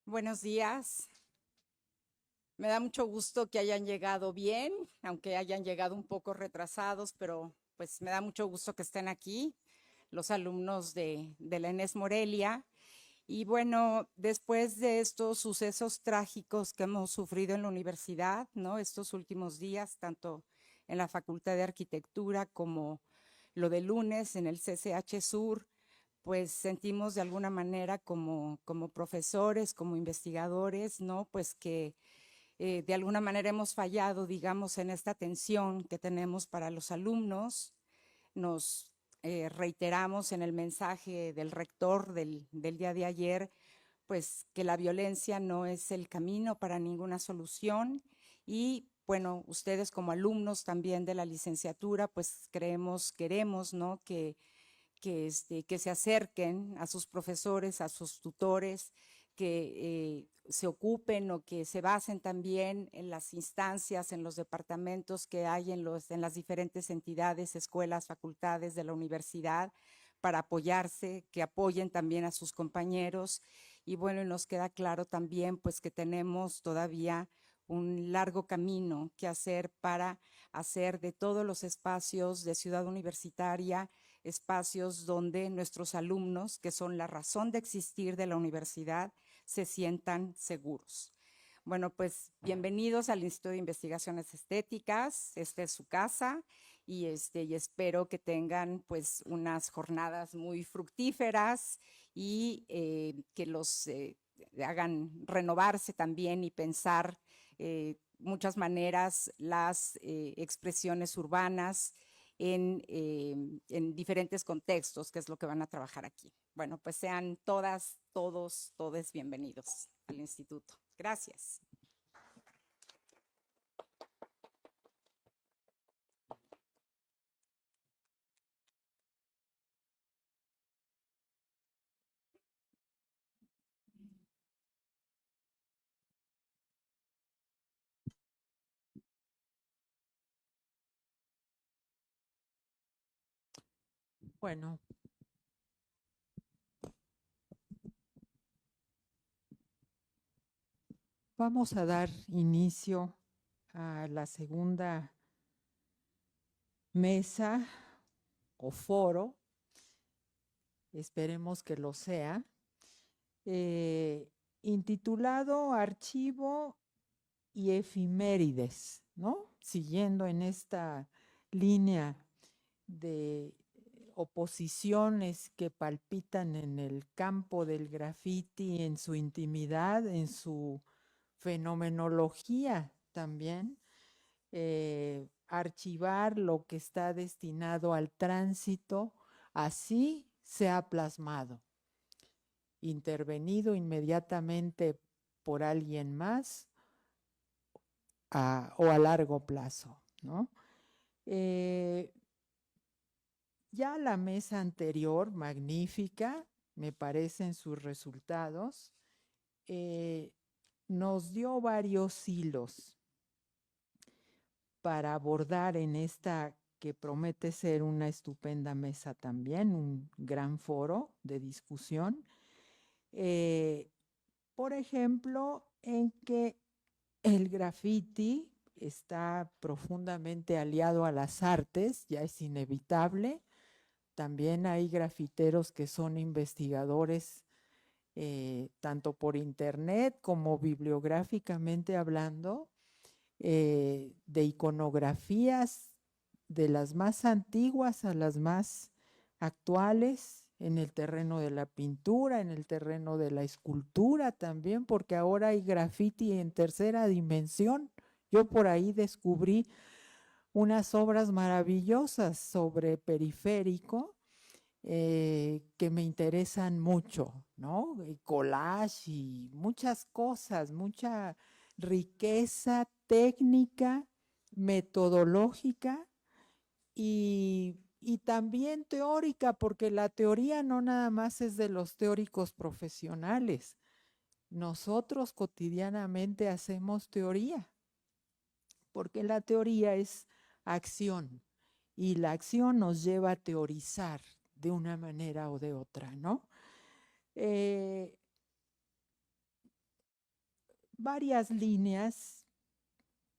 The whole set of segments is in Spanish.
Buenos días. Me da mucho gusto que hayan llegado bien, aunque hayan llegado un poco retrasados, pero pues me da mucho gusto que estén aquí, los alumnos de la ENES Morelia. Y bueno, después de estos sucesos trágicos que hemos sufrido en la universidad, ¿no? Estos últimos días, tanto en la Facultad de Arquitectura como lo de lunes en el CCH Sur, pues sentimos de alguna manera como profesores, como investigadores, ¿no? Pues que de alguna manera hemos fallado, digamos, en esta atención que tenemos para los alumnos. Nos reiteramos en el mensaje del rector del día de ayer, pues que la violencia no es el camino para ninguna solución y bueno, ustedes como alumnos también de la licenciatura, pues queremos, ¿no? Que se acerquen a sus profesores, a sus tutores, que se ocupen o que se basen también en las instancias, en los departamentos que hay en las diferentes entidades, escuelas, facultades de la universidad para apoyarse, que apoyen también a sus compañeros. Y bueno, nos queda claro también pues que tenemos todavía un largo camino que hacer para hacer de todos los espacios de Ciudad Universitaria espacios donde nuestros alumnos, que son la razón de existir de la universidad, se sientan seguros. Bueno, pues bienvenidos al Instituto de Investigaciones Estéticas. Esta es su casa y espero que tengan pues unas jornadas muy fructíferas y que los hagan renovarse también y pensar muchas maneras las expresiones urbanas en diferentes contextos, que es lo que van a trabajar aquí. Bueno, pues sean todas, todos bienvenidos al instituto. Gracias. Bueno, vamos a dar inicio a la segunda mesa o foro, esperemos que lo sea, eh, intitulado Archivo y Efimérides, ¿no? Siguiendo en esta línea de oposiciones que palpitan en el campo del graffiti, en su intimidad, en su fenomenología también, archivar lo que está destinado al tránsito, así se ha plasmado, intervenido inmediatamente por alguien más o a largo plazo, ¿no? Eh, ya la mesa anterior, magnífica, me parecen sus resultados, eh, nos dio varios hilos para abordar en esta que promete ser una estupenda mesa también, un gran foro de discusión. Eh, por ejemplo, en que el graffiti está profundamente aliado a las artes, ya es inevitable. También hay grafiteros que son investigadores, tanto por internet como bibliográficamente hablando, de iconografías de las más antiguas a las más actuales, en el terreno de la pintura, en el terreno de la escultura también, porque ahora hay graffiti en tercera dimensión. Yo por ahí descubrí unas obras maravillosas sobre periférico, que me interesan mucho, ¿no? Y collage y muchas cosas, mucha riqueza técnica, metodológica y también teórica, porque la teoría no nada más es de los teóricos profesionales. Nosotros cotidianamente hacemos teoría, porque la teoría es acción y la acción nos lleva a teorizar de una manera o de otra, ¿no? Eh, varias líneas.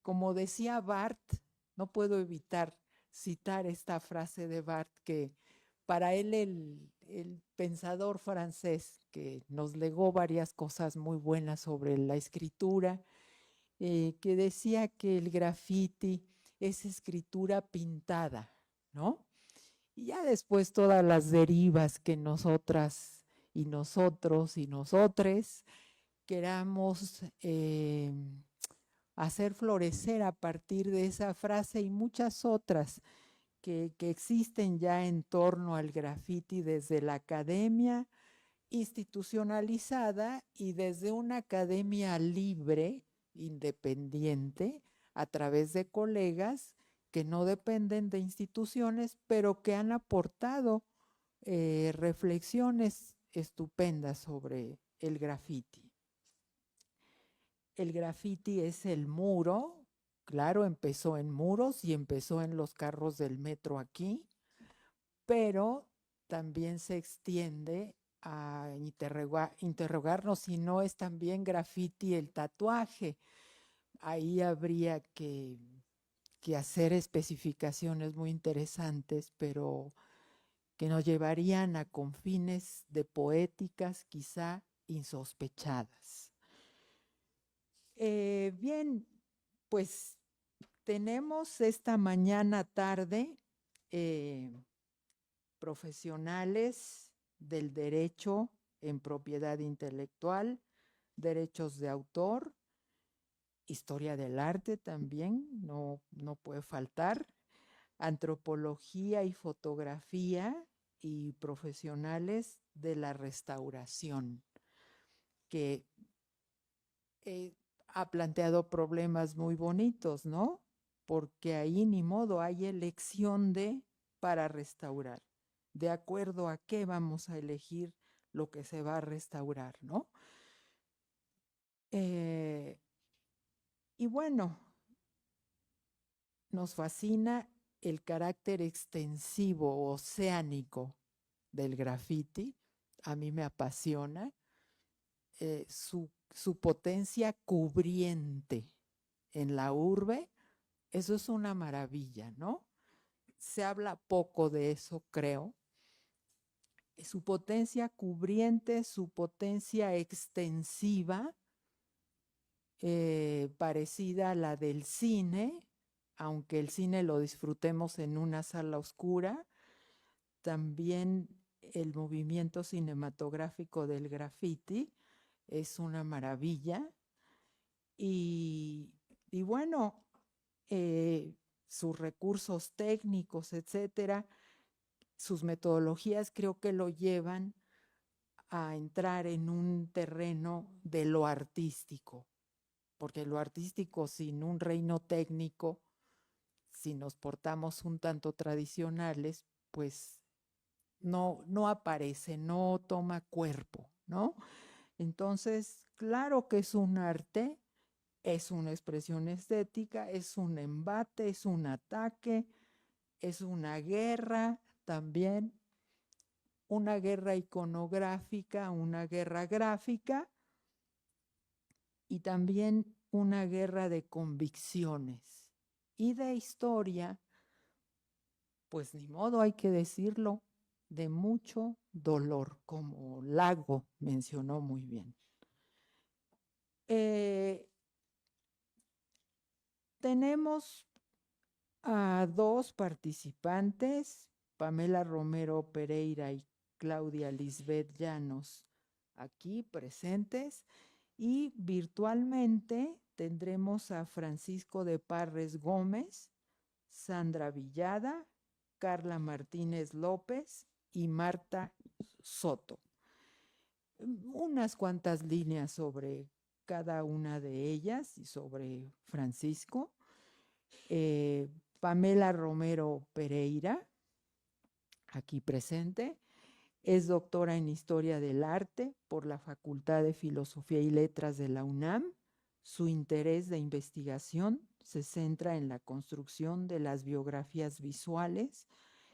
Como decía Barth, no puedo evitar citar esta frase de Barth, que para él el pensador francés que nos legó varias cosas muy buenas sobre la escritura, que decía que el graffiti es escritura pintada, ¿no? Y ya después todas las derivas que nosotras y nosotros y nosotres queramos hacer florecer a partir de esa frase y muchas otras que existen ya en torno al graffiti desde la academia institucionalizada y desde una academia libre, independiente, a través de colegas que no dependen de instituciones, pero que han aportado reflexiones estupendas sobre el graffiti. El graffiti es el muro, claro, empezó en muros y empezó en los carros del metro aquí, pero también se extiende a interrogarnos si no es también graffiti el tatuaje. Ahí habría que hacer especificaciones muy interesantes, pero que nos llevarían a confines de poéticas quizá insospechadas. Bien, pues tenemos esta mañana tarde profesionales del derecho en propiedad intelectual, derechos de autor, historia del arte también, no puede faltar, antropología y fotografía y profesionales de la restauración, que ha planteado problemas muy bonitos, ¿no? Porque ahí ni modo, hay elección para restaurar. De acuerdo a qué vamos a elegir lo que se va a restaurar, ¿no? Y bueno, nos fascina el carácter extensivo, oceánico del graffiti. A mí me apasiona su potencia cubriente en la urbe. Eso es una maravilla, ¿no? Se habla poco de eso, creo. Su potencia cubriente, su potencia extensiva, parecida a la del cine, aunque el cine lo disfrutemos en una sala oscura, también el movimiento cinematográfico del graffiti es una maravilla. Y bueno, sus recursos técnicos, etcétera, sus metodologías creo que lo llevan a entrar en un terreno de lo artístico, porque lo artístico sin un reino técnico, si nos portamos un tanto tradicionales, pues no aparece, no toma cuerpo, ¿no? Entonces, claro que es un arte, es una expresión estética, es un embate, es un ataque, es una guerra también, una guerra iconográfica, una guerra gráfica y también una guerra de convicciones y de historia, pues ni modo, hay que decirlo, de mucho dolor, como Lago mencionó muy bien. Tenemos a dos participantes, Pamela Romero Pereira y Claudia Lisbeth Llanos, aquí presentes, y virtualmente tendremos a Francisco de Parres Gómez, Sandra Villada, Carla Martínez López y Marta Soto. Unas cuantas líneas sobre cada una de ellas y sobre Francisco. Pamela Romero Pereira, aquí presente, es doctora en Historia del Arte por la Facultad de Filosofía y Letras de la UNAM. Su interés de investigación se centra en la construcción de las biografías visuales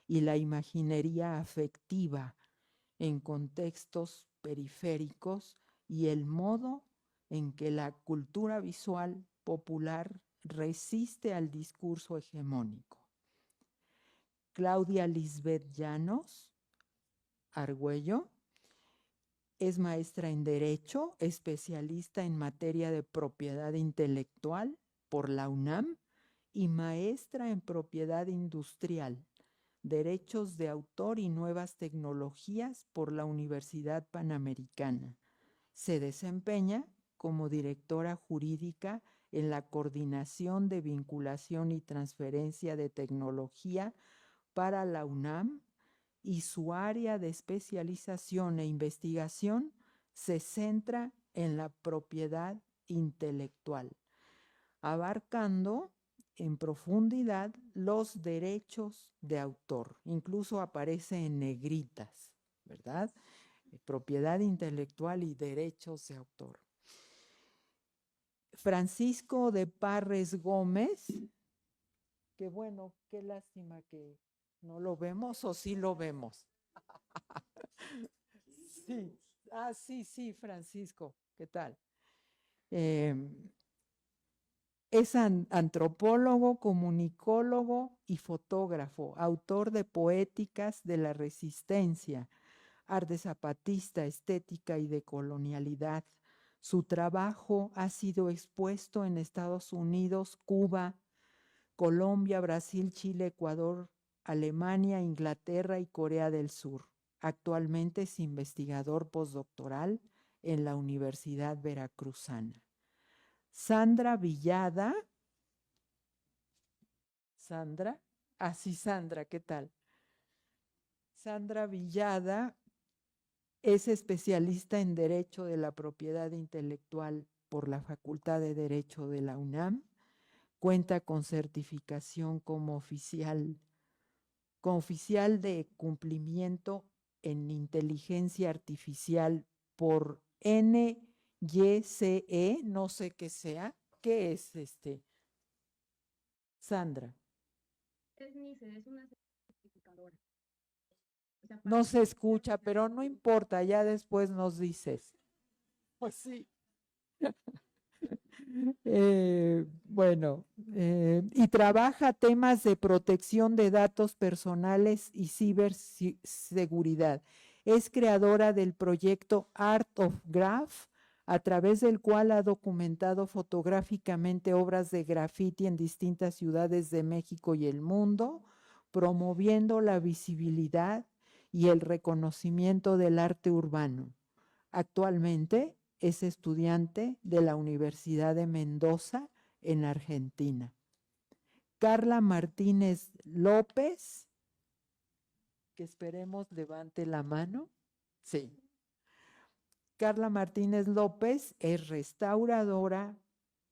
y la imaginería afectiva en contextos periféricos y el modo en que la cultura visual popular resiste al discurso hegemónico. Claudia Lisbeth Llanos Argüello es maestra en Derecho, especialista en materia de propiedad intelectual por la UNAM y maestra en propiedad industrial, derechos de autor y nuevas tecnologías por la Universidad Panamericana. Se desempeña como directora jurídica en la Coordinación de Vinculación y Transferencia de Tecnología para la UNAM y su área de especialización e investigación se centra en la propiedad intelectual, abarcando en profundidad los derechos de autor. Incluso aparece en negritas, ¿verdad? Propiedad intelectual y derechos de autor. Francisco de Parres Gómez, que bueno, qué lástima que no lo vemos o sí lo vemos. Sí, sí, Francisco, ¿qué tal? Es antropólogo, comunicólogo y fotógrafo, autor de Poéticas de la Resistencia, Arte Zapatista, Estética y Decolonialidad. Su trabajo ha sido expuesto en Estados Unidos, Cuba, Colombia, Brasil, Chile, Ecuador, Alemania, Inglaterra y Corea del Sur. Actualmente es investigador postdoctoral en la Universidad Veracruzana. Sandra Villada. Sandra. Sí, Sandra, ¿qué tal? Sandra Villada es especialista en Derecho de la Propiedad Intelectual por la Facultad de Derecho de la UNAM. Cuenta con certificación como oficial de cumplimiento en inteligencia artificial por NYSE, no sé qué sea. ¿Qué es Sandra? Es NICE, es una certificadora. O sea, No se escucha, pero no importa, ya después nos dices. Pues sí. Bueno, y trabaja temas de protección de datos personales y ciberseguridad. Es creadora del proyecto Art of Graph, a través del cual ha documentado fotográficamente obras de graffiti en distintas ciudades de México y el mundo, promoviendo la visibilidad y el reconocimiento del arte urbano. Actualmente es estudiante de la Universidad de Mendoza en Argentina. Carla Martínez López, que esperemos levante la mano. Sí. Carla Martínez López es restauradora,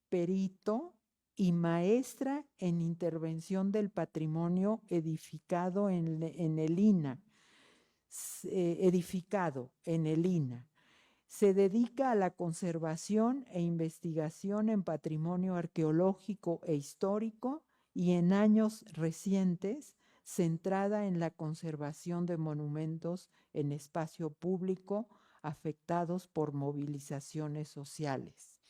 perito y maestra en intervención del patrimonio edificado en el INA. Se dedica a la conservación e investigación en patrimonio arqueológico e histórico y en años recientes centrada en la conservación de monumentos en espacio público afectados por movilizaciones sociales,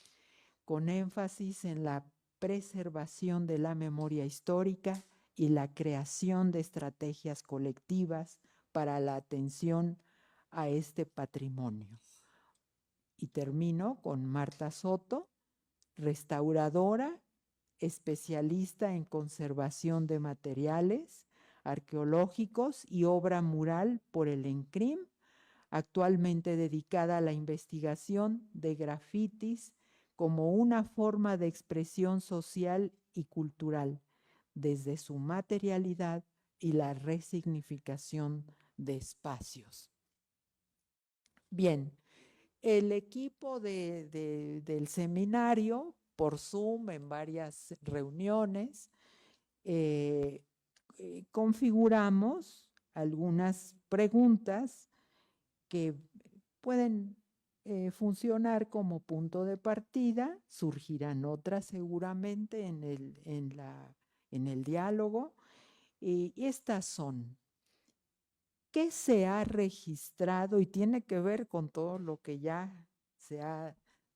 con énfasis en la preservación de la memoria histórica y la creación de estrategias colectivas para la atención a este patrimonio. Y termino con Marta Soto, restauradora, especialista en conservación de materiales arqueológicos y obra mural por el ENCRIM, actualmente dedicada a la investigación de grafitis como una forma de expresión social y cultural, desde su materialidad y la resignificación de espacios. Bien. El equipo del seminario, por Zoom, en varias reuniones, configuramos algunas preguntas que pueden funcionar como punto de partida, surgirán otras seguramente en el diálogo, y estas son: ¿qué se ha registrado? Y tiene que ver con todo lo que ya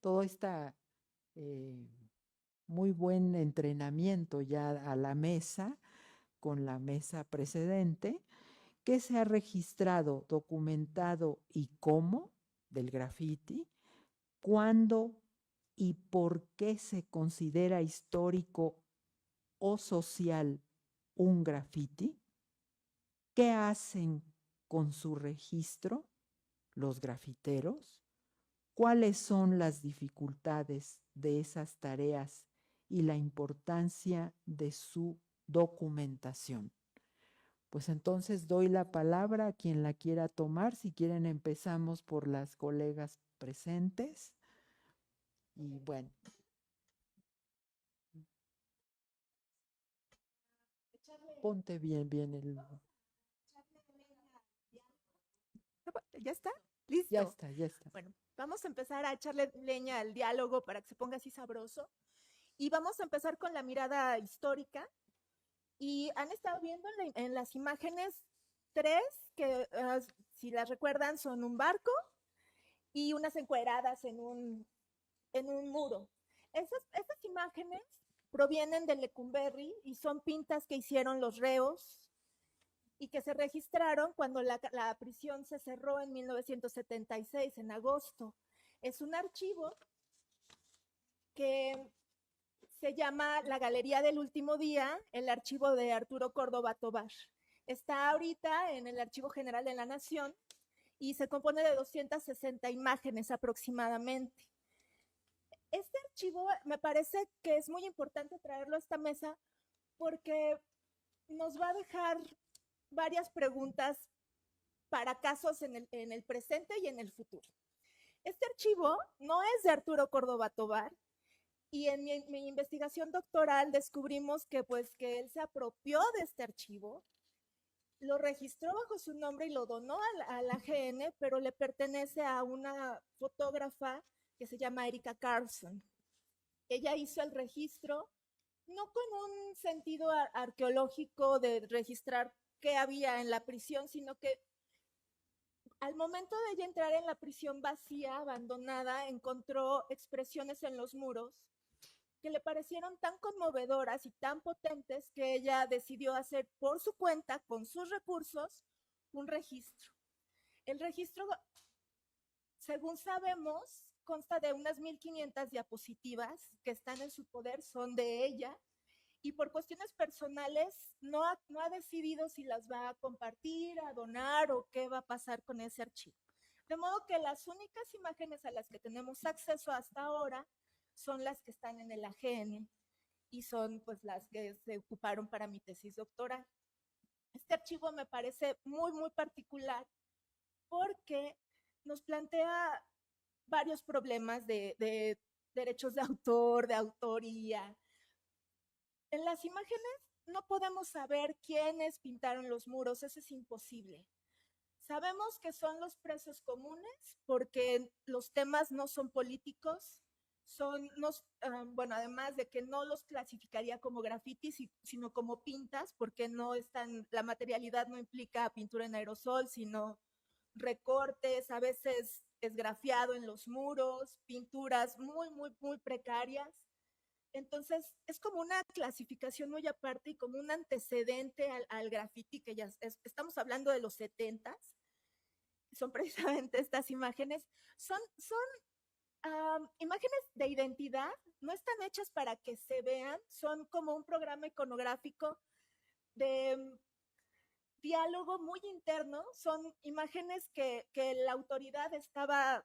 todo esta muy buen entrenamiento ya a la mesa, con la mesa precedente, qué se ha registrado, documentado y cómo del graffiti, cuándo y por qué se considera histórico o social un graffiti, qué hacen con su registro los grafiteros, cuáles son las dificultades de esas tareas y la importancia de su documentación. Pues entonces doy la palabra a quien la quiera tomar. Si quieren, empezamos por las colegas presentes. Y bueno. Ponte bien el... ¿Ya está? ¿Listo? Ya está, ya está. Bueno, vamos a empezar a echarle leña al diálogo para que se ponga así sabroso. Y vamos a empezar con la mirada histórica. Y han estado viendo en las imágenes tres, que si las recuerdan son un barco y unas encueradas en un muro. Esas imágenes provienen de Lecumberri y son pintas que hicieron los reos y que se registraron cuando la prisión se cerró en 1976, en agosto. Es un archivo que se llama La Galería del Último Día, el archivo de Arturo Córdoba Tobar. Está ahorita en el Archivo General de la Nación y se compone de 260 imágenes aproximadamente. Este archivo me parece que es muy importante traerlo a esta mesa porque nos va a dejar varias preguntas para casos en el presente y en el futuro. Este archivo no es de Arturo Córdoba Tobar, y en mi investigación doctoral descubrimos que él se apropió de este archivo, lo registró bajo su nombre y lo donó a la AGN, pero le pertenece a una fotógrafa que se llama Erika Carlson. Ella hizo el registro no con un sentido arqueológico de registrar qué había en la prisión, sino que al momento de ella entrar en la prisión vacía, abandonada, encontró expresiones en los muros que le parecieron tan conmovedoras y tan potentes que ella decidió hacer por su cuenta, con sus recursos, un registro. El registro, según sabemos, consta de unas 1500 diapositivas que están en su poder, son de ella, y por cuestiones personales no ha decidido si las va a compartir, a donar o qué va a pasar con ese archivo. De modo que las únicas imágenes a las que tenemos acceso hasta ahora son las que están en el AGN y son pues las que se ocuparon para mi tesis doctoral. Este archivo me parece muy, muy particular porque nos plantea varios problemas de derechos de autor, de autoría. En las imágenes no podemos saber quiénes pintaron los muros, eso es imposible. Sabemos que son los presos comunes porque los temas no son políticos, bueno, además de que no los clasificaría como grafitis, sino como pintas, porque no están, la materialidad no implica pintura en aerosol, sino recortes, a veces esgrafiado en los muros, pinturas muy, muy, muy precarias. Entonces, es como una clasificación muy aparte y como un antecedente al graffiti, que ya estamos hablando de los 70s, son precisamente estas imágenes. Son imágenes de identidad, no están hechas para que se vean, son como un programa iconográfico de diálogo muy interno, son imágenes que la autoridad estaba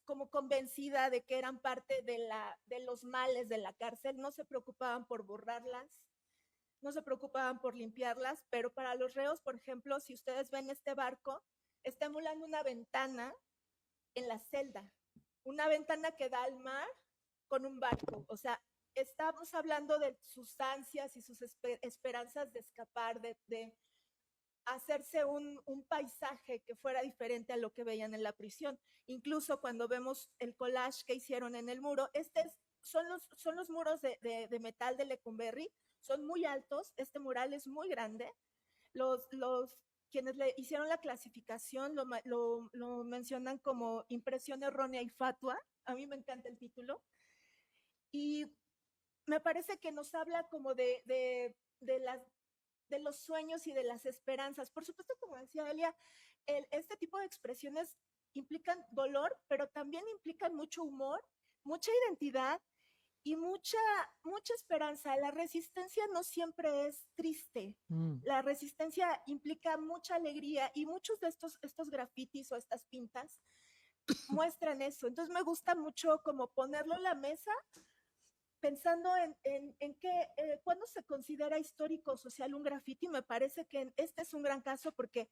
como convencida de que eran parte de los males de la cárcel, no se preocupaban por borrarlas, no se preocupaban por limpiarlas, pero para los reos, por ejemplo, si ustedes ven este barco, está emulando una ventana en la celda, una ventana que da al mar con un barco, o sea, estamos hablando de sus ansias y sus esperanzas de escapar, de hacerse un paisaje que fuera diferente a lo que veían en la prisión. Incluso cuando vemos el collage que hicieron en el muro, son los muros de metal de Lecumberri, son muy altos, este mural es muy grande. Quienes le hicieron la clasificación lo mencionan como impresión errónea y fatua, a mí me encanta el título. Y me parece que nos habla como de los sueños y de las esperanzas. Por supuesto, como decía Elia, este tipo de expresiones implican dolor, pero también implican mucho humor, mucha identidad y mucha esperanza. La resistencia no siempre es triste. La resistencia implica mucha alegría y muchos de estos grafitis o estas pintas muestran eso. Entonces me gusta mucho como ponerlo en la mesa pensando en que cuando se considera histórico o social un grafiti. Me parece que este es un gran caso porque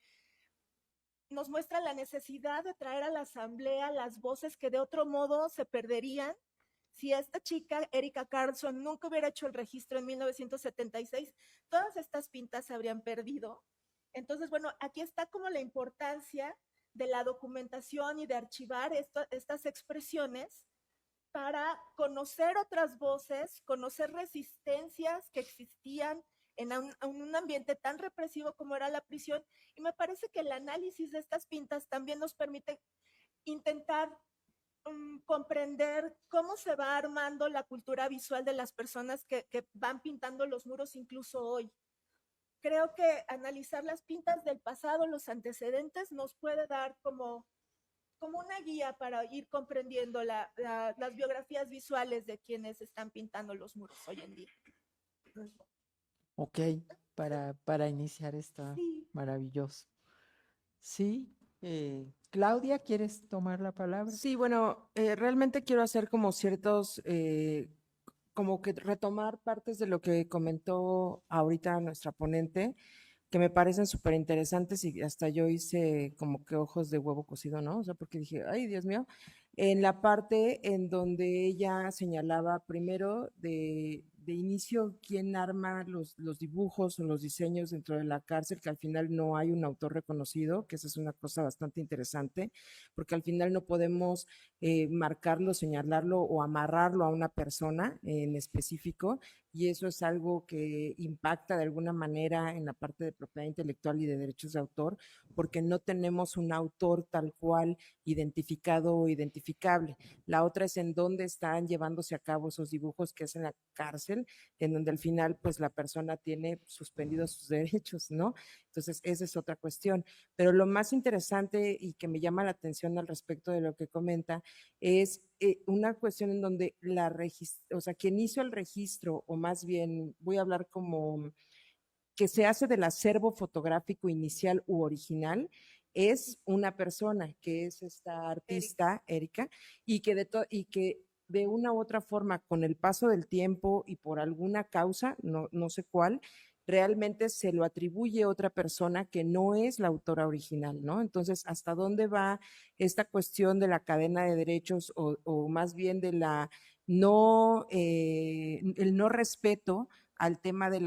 nos muestra la necesidad de traer a la asamblea las voces que de otro modo se perderían si esta chica, Erika Carlson, nunca hubiera hecho el registro en 1976. Todas estas pintas se habrían perdido. Entonces, bueno, aquí está como la importancia de la documentación y de archivar estas expresiones para conocer otras voces, conocer resistencias que existían en un ambiente tan represivo como era la prisión. Y me parece que el análisis de estas pintas también nos permite intentar comprender cómo se va armando la cultura visual de las personas que van pintando los muros incluso hoy. Creo que analizar las pintas del pasado, los antecedentes, nos puede dar como una guía para ir comprendiendo las biografías visuales de quienes están pintando los muros hoy en día. Ok, para iniciar está Sí. maravilloso. Sí, Claudia, ¿quieres tomar la palabra? Sí, bueno, realmente quiero hacer como ciertos, como que retomar partes de lo que comentó ahorita nuestra ponente, que me parecen súper interesantes y hasta yo hice como que ojos de huevo cocido, ¿no? O sea, porque dije, ay, Dios mío, en la parte en donde ella señalaba primero de inicio quién arma los dibujos o los diseños dentro de la cárcel, que al final no hay un autor reconocido, que esa es una cosa bastante interesante, porque al final no podemos marcarlo, señalarlo o amarrarlo a una persona en específico, y eso es algo que impacta de alguna manera en la parte de propiedad intelectual y de derechos de autor, porque no tenemos un autor tal cual identificado o identificable. La otra es en dónde están llevándose a cabo esos dibujos, que es en la cárcel, en donde al final pues la persona tiene suspendidos sus derechos, ¿no? Entonces esa es otra cuestión. Pero lo más interesante y que me llama la atención al respecto de lo que comenta es una cuestión en donde o sea, quien hizo el registro, o más bien voy a hablar como que se hace del acervo fotográfico inicial u original, es una persona, que es esta artista, Erika, y que de una u otra forma, con el paso del tiempo y por alguna causa, no sé cuál, realmente se lo atribuye a otra persona que no es la autora original, ¿no? Entonces, ¿hasta dónde va esta cuestión de la cadena de derechos o más bien de la el no respeto al tema del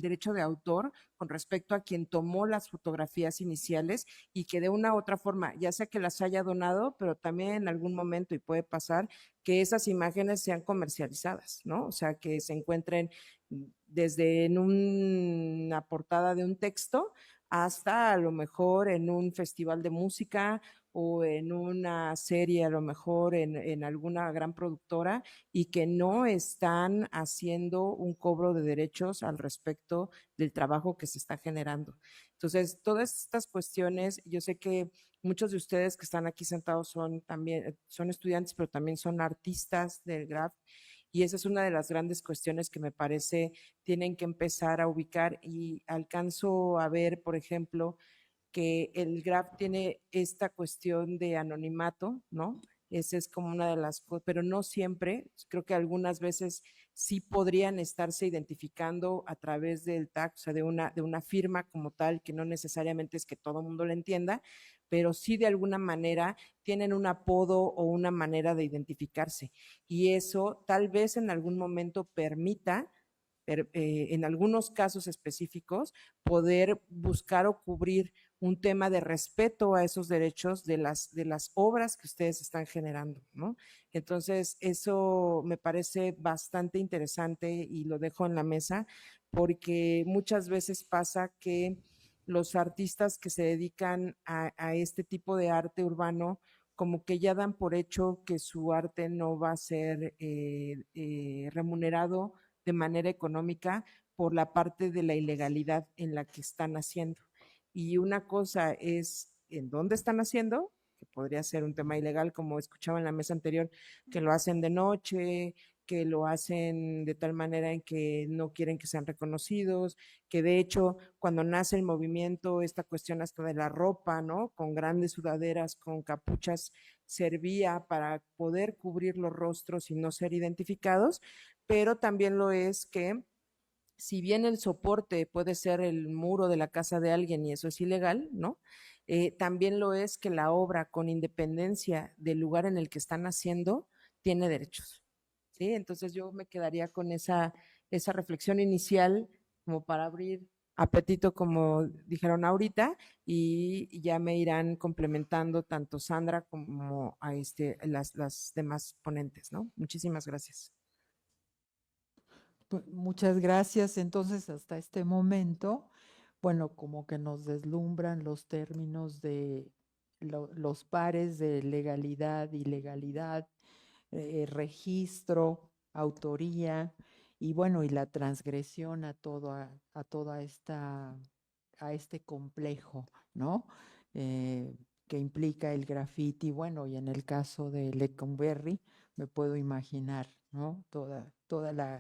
derecho de autor con respecto a quien tomó las fotografías iniciales y que de una u otra forma, ya sea que las haya donado, pero también en algún momento, y puede pasar, que esas imágenes sean comercializadas, ¿no? O sea, que se encuentren desde en una portada de un texto hasta a lo mejor en un festival de música o en una serie, a lo mejor en alguna gran productora, y que no están haciendo un cobro de derechos al respecto del trabajo que se está generando. Entonces, todas estas cuestiones, yo sé que muchos de ustedes que están aquí sentados son estudiantes, pero también son artistas del graf, y esa es una de las grandes cuestiones que me parece tienen que empezar a ubicar, y alcanzo a ver, por ejemplo, que el graf tiene esta cuestión de anonimato, ¿no? Esa es como una de las cosas, pero no siempre. Creo que algunas veces sí podrían estarse identificando a través del tag, o sea, de una firma como tal, que no necesariamente es que todo el mundo la entienda, pero sí de alguna manera tienen un apodo o una manera de identificarse. Y eso tal vez en algún momento permita, en algunos casos específicos, poder buscar o cubrir un tema de respeto a esos derechos de las obras que ustedes están generando, ¿no? Entonces, eso me parece bastante interesante y lo dejo en la mesa, porque muchas veces pasa que los artistas que se dedican a este tipo de arte urbano como que ya dan por hecho que su arte no va a ser remunerado de manera económica por la parte de la ilegalidad en la que están haciendo. Y una cosa es en dónde están haciendo, que podría ser un tema ilegal, como escuchaba en la mesa anterior, que lo hacen de noche, que lo hacen de tal manera en que no quieren que sean reconocidos, que de hecho cuando nace el movimiento, esta cuestión hasta de la ropa, ¿no? Con grandes sudaderas, con capuchas, servía para poder cubrir los rostros y no ser identificados, pero también lo es que si bien el soporte puede ser el muro de la casa de alguien y eso es ilegal, ¿no? También lo es que la obra, con independencia del lugar en el que están haciendo, tiene derechos. ¿Sí? Entonces yo me quedaría con esa reflexión inicial como para abrir apetito, como dijeron ahorita, y ya me irán complementando tanto Sandra como a las demás ponentes, ¿no? Muchísimas gracias. Pues, muchas gracias. Entonces, hasta este momento, bueno, como que nos deslumbran los términos de los pares de legalidad, ilegalidad, registro, autoría y bueno, y la transgresión a toda esta, a este complejo, ¿no? Que implica el graffiti, bueno, y en el caso de Lecumberri, me puedo imaginar, ¿no? Toda la,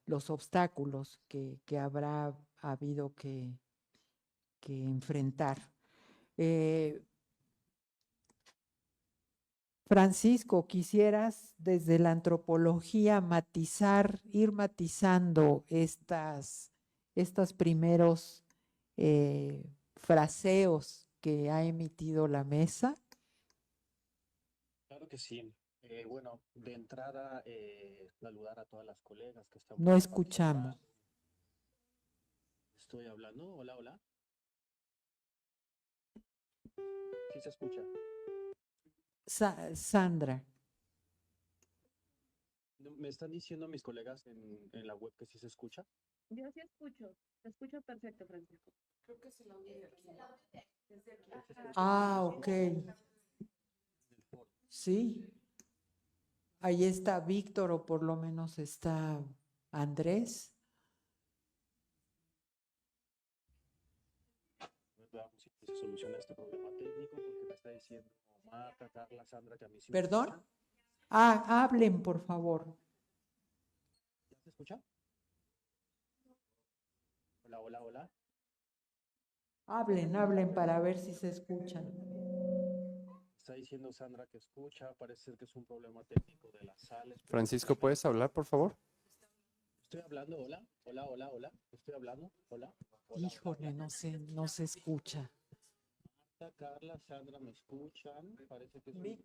los obstáculos que habrá habido que enfrentar. Francisco, ¿quisieras desde la antropología matizar, ir matizando estos primeros fraseos que ha emitido la mesa? Claro que sí. Bueno, de entrada, saludar a todas las colegas que están No por escuchamos. participar. Estoy hablando. Hola, hola. ¿Sí se escucha? Sandra. ¿Me están diciendo mis colegas en la web que sí se escucha? Yo sí escucho, te escucho perfecto, Francisco. Creo que es el audio de aquí. Ah, ok. Sí. Ahí está Víctor o por lo menos está Andrés. Veamos si se soluciona este problema técnico porque me está diciendo Marta, Carla, Sandra, que a mí sí me ¿Perdón? escuchan. Ah, hablen, por favor. ¿Ya se escucha? Hola, hola, hola. Hablen para ver si se escuchan. Está diciendo Sandra que escucha. Parece ser que es un problema técnico de la sala. Francisco, ¿puedes hablar, por favor? Estoy hablando. Hola, hola, hola, hola. Estoy hablando. Hola. Hola, Híjole, hola. no se escucha. Marta, Carla, Sandra, ¿me escuchan? Parece que es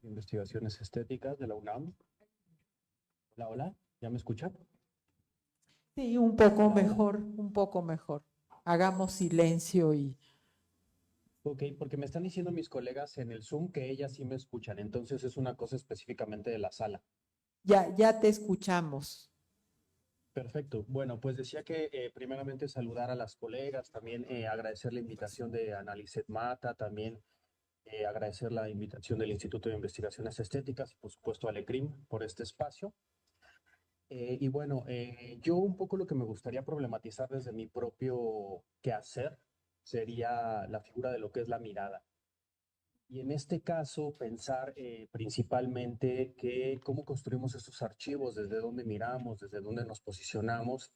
Investigaciones Estéticas de la UNAM. Hola, hola. ¿Ya me escuchan? Sí, un poco mejor, un poco mejor. Hagamos silencio y Ok, porque me están diciendo mis colegas en el Zoom que ellas sí me escuchan, entonces es una cosa específicamente de la sala. ya te escuchamos. Perfecto. Bueno, pues decía que primeramente saludar a las colegas, también agradecer la invitación de Analicet Mata, también agradecer la invitación del Instituto de Investigaciones Estéticas y por supuesto al ECRIM por este espacio. Y bueno, yo un poco lo que me gustaría problematizar desde mi propio quehacer sería la figura de lo que es la mirada. Y en este caso, pensar principalmente que cómo construimos estos archivos, desde dónde miramos, desde dónde nos posicionamos,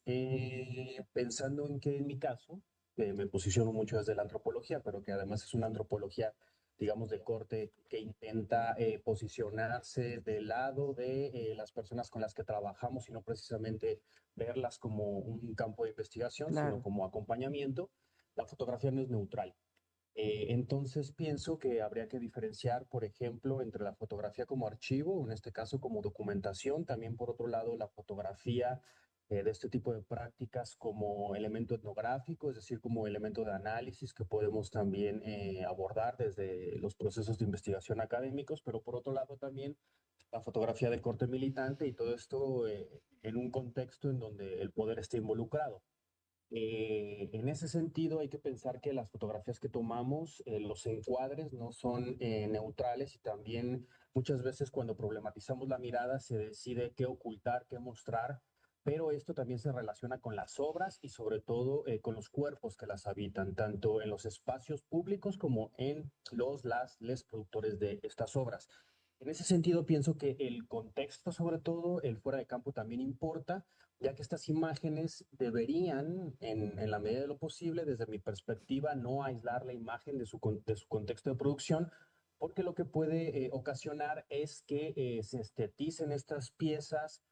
pensando en que en mi caso, me posiciono mucho desde la antropología, pero que además es una antropología, digamos, de corte que intenta posicionarse del lado de las personas con las que trabajamos y no precisamente verlas como un campo de investigación, sino Claro. como acompañamiento. La fotografía no es neutral. Entonces pienso que habría que diferenciar, por ejemplo, entre la fotografía como archivo, en este caso como documentación, también por otro lado la fotografía de este tipo de prácticas como elemento etnográfico, es decir, como elemento de análisis que podemos también abordar desde los procesos de investigación académicos, pero por otro lado también la fotografía de corte militante y todo esto en un contexto en donde el poder esté involucrado. En ese sentido, hay que pensar que las fotografías que tomamos, los encuadres no son neutrales y también muchas veces cuando problematizamos la mirada se decide qué ocultar, qué mostrar, pero esto también se relaciona con las obras y sobre todo con los cuerpos que las habitan, tanto en los espacios públicos como en les productores de estas obras. En ese sentido, pienso que el contexto, sobre todo el fuera de campo, también importa, ya que estas imágenes deberían, en la medida de lo posible, desde mi perspectiva, no aislar la imagen de su contexto de producción, porque lo que puede ocasionar es que se esteticen estas piezas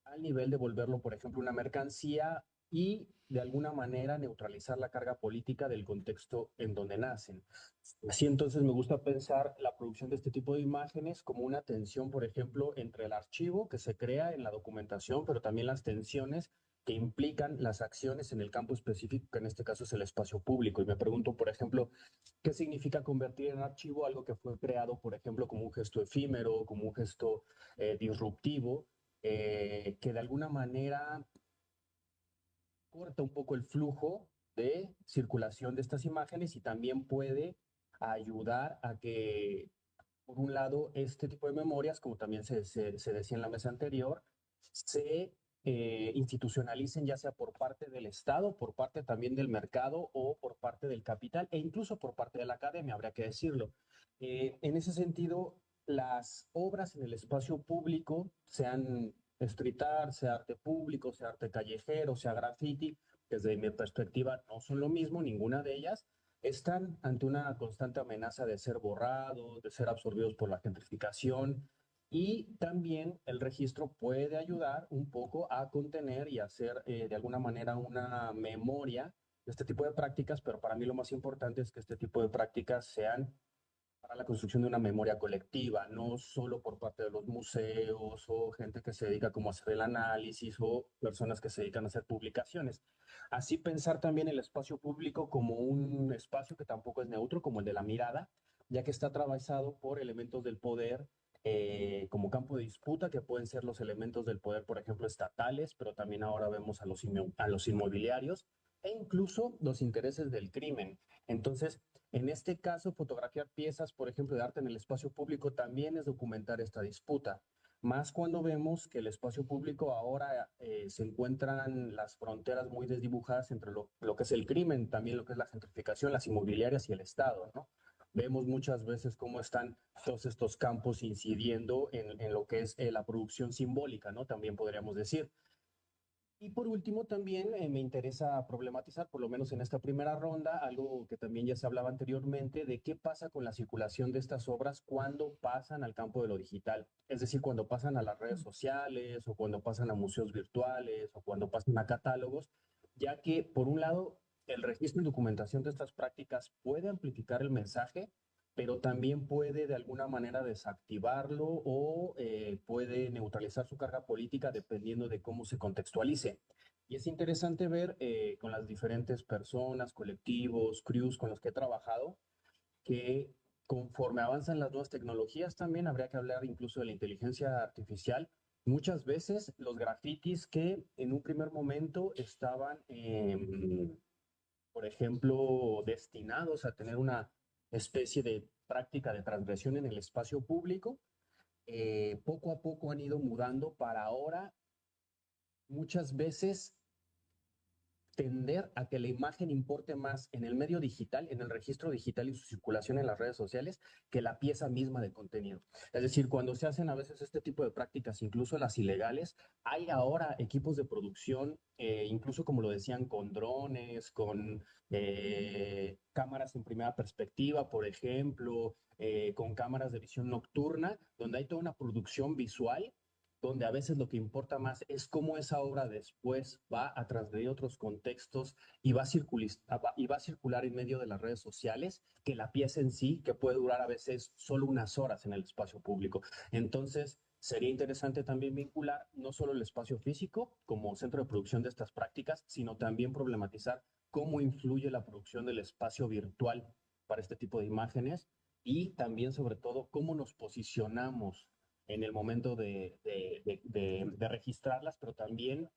al nivel de volverlo, por ejemplo, una mercancía y de alguna manera neutralizar la carga política del contexto en donde nacen. Así entonces me gusta pensar la producción de este tipo de imágenes como una tensión, por ejemplo, entre el archivo que se crea en la documentación, pero también las tensiones que implican las acciones en el campo específico, que en este caso es el espacio público. Y me pregunto, por ejemplo, ¿qué significa convertir en archivo algo que fue creado, por ejemplo, como un gesto efímero, como un gesto disruptivo, que de alguna manera corta un poco el flujo de circulación de estas imágenes y también puede ayudar a que, por un lado, este tipo de memorias, como también se decía en la mesa anterior, se institucionalicen ya sea por parte del Estado, por parte también del mercado o por parte del capital e incluso por parte de la academia, habría que decirlo. En ese sentido, las obras en el espacio público, sean street art, sea arte público, sea arte callejero, sea graffiti, desde mi perspectiva no son lo mismo, ninguna de ellas, están ante una constante amenaza de ser borrados, de ser absorbidos por la gentrificación y también el registro puede ayudar un poco a contener y hacer de alguna manera una memoria de este tipo de prácticas, pero para mí lo más importante es que este tipo de prácticas sean para la construcción de una memoria colectiva, no solo por parte de los museos o gente que se dedica como a hacer el análisis o personas que se dedican a hacer publicaciones. Así pensar también el espacio público como un espacio que tampoco es neutro, como el de la mirada, ya que está atravesado por elementos del poder como campo de disputa, que pueden ser los elementos del poder, por ejemplo, estatales, pero también ahora vemos a los inmobiliarios e incluso los intereses del crimen. Entonces, en este caso, fotografiar piezas, por ejemplo, de arte en el espacio público también es documentar esta disputa. Más cuando vemos que el espacio público ahora se encuentran las fronteras muy desdibujadas entre lo que es el crimen, también lo que es la gentrificación, las inmobiliarias y el Estado, ¿no? Vemos muchas veces cómo están todos estos campos incidiendo en lo que es la producción simbólica, ¿no? También podríamos decir. Y por último, también me interesa problematizar, por lo menos en esta primera ronda, algo que también ya se hablaba anteriormente, de qué pasa con la circulación de estas obras cuando pasan al campo de lo digital. Es decir, cuando pasan a las redes sociales o cuando pasan a museos virtuales o cuando pasan a catálogos, ya que, por un lado, el registro y documentación de estas prácticas puede amplificar el mensaje, pero también puede de alguna manera desactivarlo o puede neutralizar su carga política dependiendo de cómo se contextualice. Y es interesante ver con las diferentes personas, colectivos, crews con los que he trabajado, que conforme avanzan las nuevas tecnologías también habría que hablar incluso de la inteligencia artificial. Muchas veces los grafitis que en un primer momento estaban por ejemplo, destinados a tener una especie de práctica de transgresión en el espacio público, poco a poco han ido mudando para ahora muchas veces tender a que la imagen importe más en el medio digital, en el registro digital y su circulación en las redes sociales, que la pieza misma de contenido. Es decir, cuando se hacen a veces este tipo de prácticas, incluso las ilegales, hay ahora equipos de producción, incluso como lo decían, con drones, con cámaras en primera perspectiva, por ejemplo, con cámaras de visión nocturna, donde hay toda una producción visual donde a veces lo que importa más es cómo esa obra después va a transgredir otros contextos y y va a circular en medio de las redes sociales, que la pieza en sí, que puede durar a veces solo unas horas en el espacio público. Entonces, sería interesante también vincular no solo el espacio físico como centro de producción de estas prácticas, sino también problematizar cómo influye la producción del espacio virtual para este tipo de imágenes y también, sobre todo, cómo nos posicionamos en el momento de registrarlas, pero también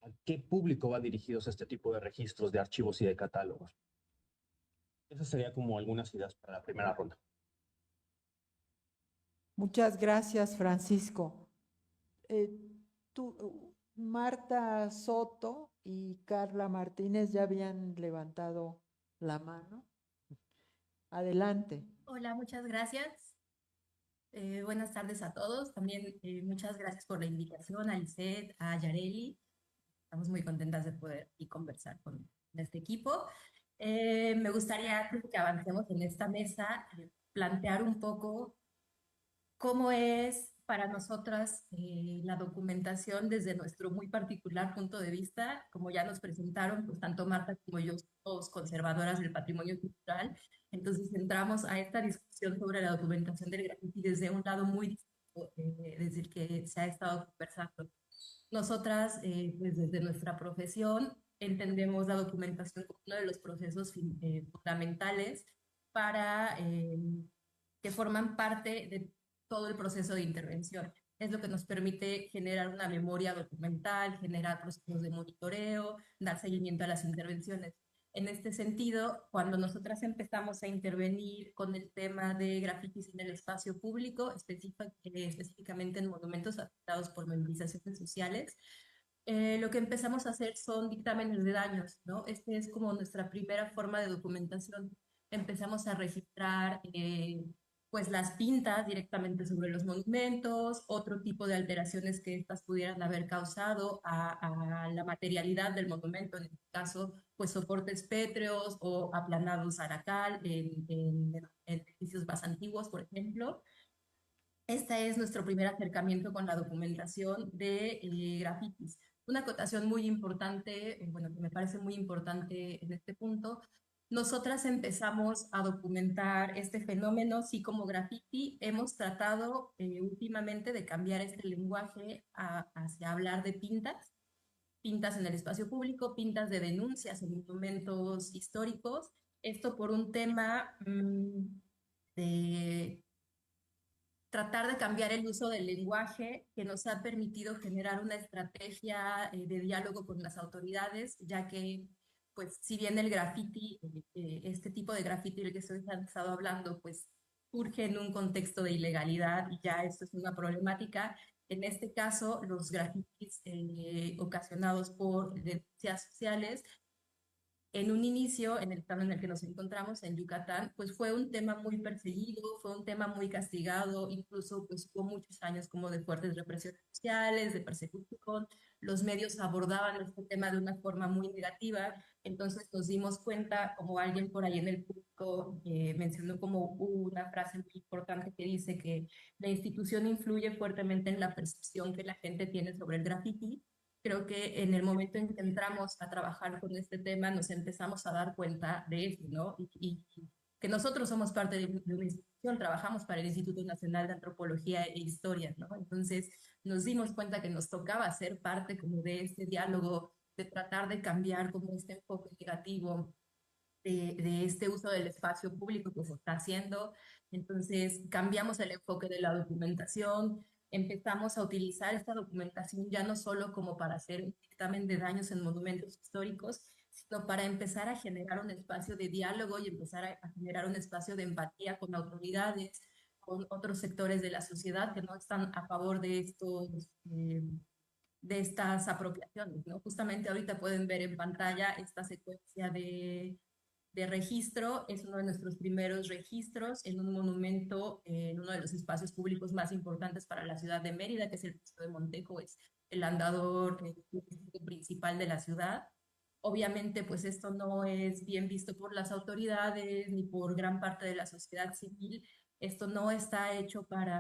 ¿A qué público van dirigidos este tipo de registros de archivos y de catálogos? Esas serían como algunas ideas para la primera ronda. Muchas gracias, Francisco. Marta Soto y Carla Martínez ya habían levantado la mano. Adelante. Hola, muchas gracias. Buenas tardes a todos. También muchas gracias por la invitación a Lisette, a Yareli. Estamos muy contentas de poder y conversar con este equipo. Me gustaría que avancemos en esta mesa, plantear un poco cómo es para nosotras la documentación desde nuestro muy particular punto de vista. Como ya nos presentaron, pues tanto Marta como yo somos conservadoras del patrimonio cultural. Entonces entramos a esta discusión sobre la documentación del graffiti desde un lado muy distinto, desde el que se ha estado conversando. Nosotras, pues desde nuestra profesión, entendemos la documentación como uno de los procesos fundamentales para que forman parte de todo el proceso de intervención. Es lo que nos permite generar una memoria documental, generar procesos de monitoreo, dar seguimiento a las intervenciones. En este sentido, cuando nosotras empezamos a intervenir con el tema de grafitis en el espacio público, específicamente en monumentos afectados por movilizaciones sociales, lo que empezamos a hacer son dictámenes de daños, ¿no? Este es como nuestra primera forma de documentación. Empezamos a registrar pues las pintas directamente sobre los monumentos, otro tipo de alteraciones que estas pudieran haber causado a la materialidad del monumento, en este caso, pues soportes pétreos o aplanados a la cal en edificios más antiguos, por ejemplo. Este es nuestro primer acercamiento con la documentación de grafitis. Una acotación muy importante, bueno, que me parece muy importante en este punto, nosotras empezamos a documentar este fenómeno, sí, como graffiti. Hemos tratado últimamente de cambiar este lenguaje hacia hablar de pintas, pintas en el espacio público, pintas de denuncias en monumentos históricos. Esto por un tema de tratar de cambiar el uso del lenguaje que nos ha permitido generar una estrategia de diálogo con las autoridades, ya que, pues, si bien el graffiti, este tipo de graffiti del que estoy estado hablando, pues, surge en un contexto de ilegalidad y ya esto es una problemática. En este caso, los grafitis ocasionados por denuncias sociales en un inicio, en el estado en el que nos encontramos, en Yucatán, pues fue un tema muy perseguido, fue un tema muy castigado, incluso pues hubo muchos años como de fuertes represiones sociales, de persecución, los medios abordaban este tema de una forma muy negativa, entonces nos dimos cuenta, como alguien por ahí en el público mencionó como una frase muy importante que dice que la institución influye fuertemente en la percepción que la gente tiene sobre el graffiti. Creo que en el momento en que entramos a trabajar con este tema nos empezamos a dar cuenta de eso, ¿no? Y que nosotros somos parte de una institución, trabajamos para el Instituto Nacional de Antropología e Historia, ¿no? Entonces nos dimos cuenta que nos tocaba ser parte como de este diálogo, de tratar de cambiar como este enfoque negativo de este uso del espacio público que se está haciendo. Entonces cambiamos el enfoque de la documentación, empezamos a utilizar esta documentación ya no solo como para hacer un dictamen de daños en monumentos históricos, sino para empezar a generar un espacio de diálogo y empezar a generar un espacio de empatía con autoridades, con otros sectores de la sociedad que no están a favor de estos de estas apropiaciones, ¿no? Justamente ahorita pueden ver en pantalla esta secuencia de registro, es uno de nuestros primeros registros en un monumento, en uno de los espacios públicos más importantes para la ciudad de Mérida, que es el Cristo de Montejo, es el andador principal de la ciudad. Obviamente, pues esto no es bien visto por las autoridades ni por gran parte de la sociedad civil. Esto no está hecho para,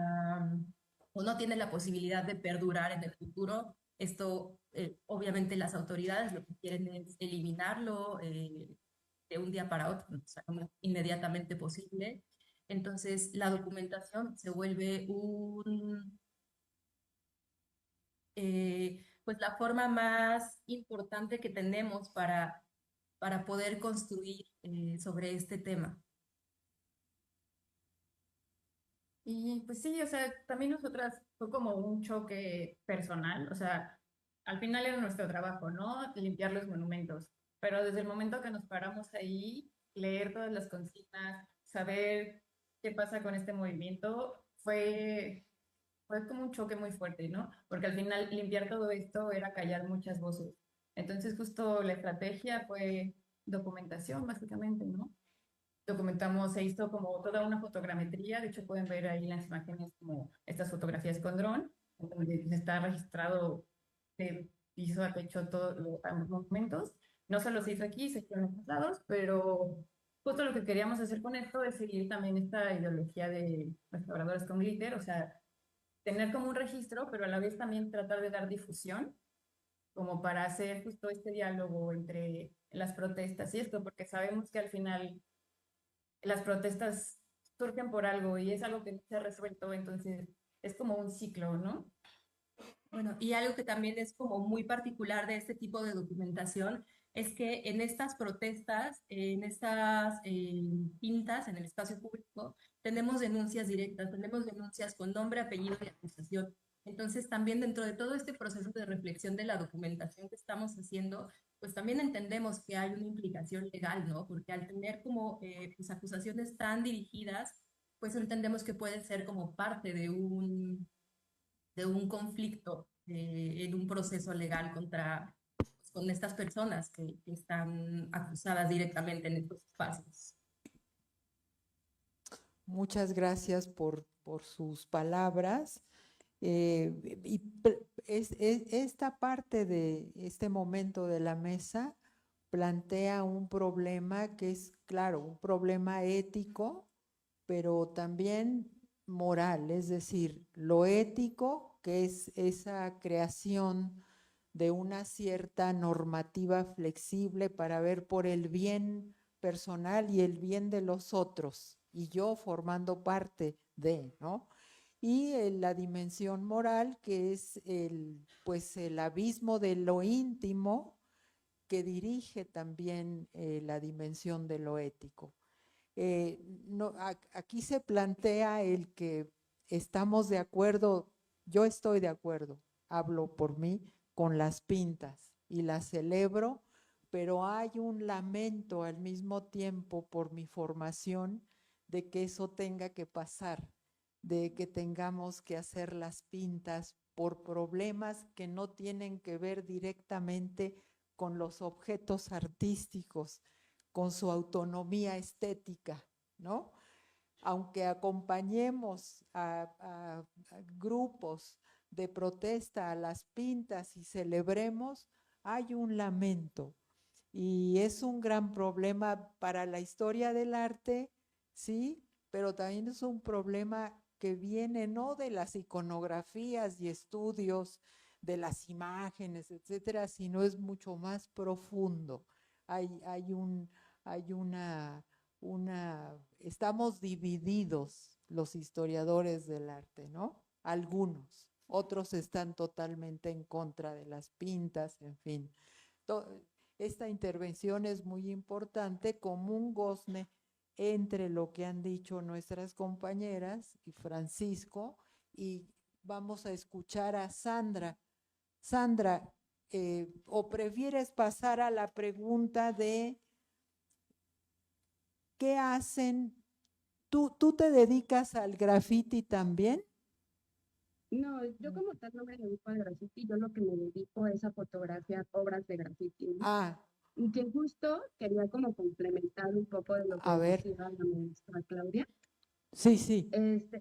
o no tiene la posibilidad de perdurar en el futuro. Esto, obviamente, las autoridades lo que quieren es eliminarlo de un día para otro, o sea, inmediatamente posible. Entonces, la documentación se vuelve pues la forma más importante que tenemos para poder construir sobre este tema. Y pues sí, o sea, también nosotras fue como un choque personal, o sea, al final era nuestro trabajo, ¿no? Limpiar los monumentos. Pero desde el momento que nos paramos ahí, leer todas las consignas, saber qué pasa con este movimiento, fue como un choque muy fuerte, ¿no? Porque al final limpiar todo esto era callar muchas voces. Entonces justo la estrategia fue documentación, básicamente, ¿no? Documentamos, se hizo como toda una fotogrametría, de hecho pueden ver ahí las imágenes como estas fotografías con dron, donde está registrado de piso a techo todos los monumentos. No solo se hizo aquí, se hizo en otros lados, pero justo lo que queríamos hacer con esto es seguir también esta ideología de restauradores con glitter, o sea, tener como un registro, pero a la vez también tratar de dar difusión, como para hacer justo este diálogo entre las protestas y esto, porque sabemos que al final las protestas surgen por algo y es algo que no se ha resuelto, entonces es como un ciclo, ¿no? Bueno, y algo que también es como muy particular de este tipo de documentación es que en estas protestas, en estas pintas en el espacio público, tenemos denuncias directas, tenemos denuncias con nombre, apellido y acusación. Entonces, también dentro de todo este proceso de reflexión de la documentación que estamos haciendo, pues también entendemos que hay una implicación legal, ¿no? Porque al tener como pues, acusaciones tan dirigidas, pues entendemos que puede ser como parte de un conflicto en un proceso legal contra pues, con estas personas que están acusadas directamente en estos espacios. Muchas gracias por sus palabras. Esta parte de este momento de la mesa plantea un problema que es, claro, un problema ético, pero también moral, es decir, lo ético, que es esa creación de una cierta normativa flexible para ver por el bien personal y el bien de los otros, y yo formando parte de, ¿no? Y la dimensión moral, que es pues el abismo de lo íntimo, que dirige también la dimensión de lo ético. No, aquí se plantea el que estamos de acuerdo, yo estoy de acuerdo, hablo por mí, con las pintas y las celebro, pero hay un lamento al mismo tiempo por mi formación de que eso tenga que pasar, de que tengamos que hacer las pintas por problemas que no tienen que ver directamente con los objetos artísticos, con su autonomía estética, ¿no? Aunque acompañemos a grupos de protesta a las pintas y celebremos, hay un lamento. Y es un gran problema para la historia del arte, sí, pero también es un problema que viene no de las iconografías y estudios de las imágenes, etcétera, sino es mucho más profundo. Hay estamos divididos los historiadores del arte, ¿no? Algunos, otros están totalmente en contra de las pintas, en fin. Esta intervención es muy importante como un gozne entre lo que han dicho nuestras compañeras y Francisco, y vamos a escuchar a Sandra. Sandra, ¿o prefieres pasar a la pregunta de qué hacen? ¿Tú te dedicas al graffiti también? No, yo como tal no me dedico al graffiti, yo lo que me dedico es a fotografiar obras de graffiti, ¿no? Ah, Y que justo quería como complementar un poco de lo que a ver, decía la maestra Claudia. sí.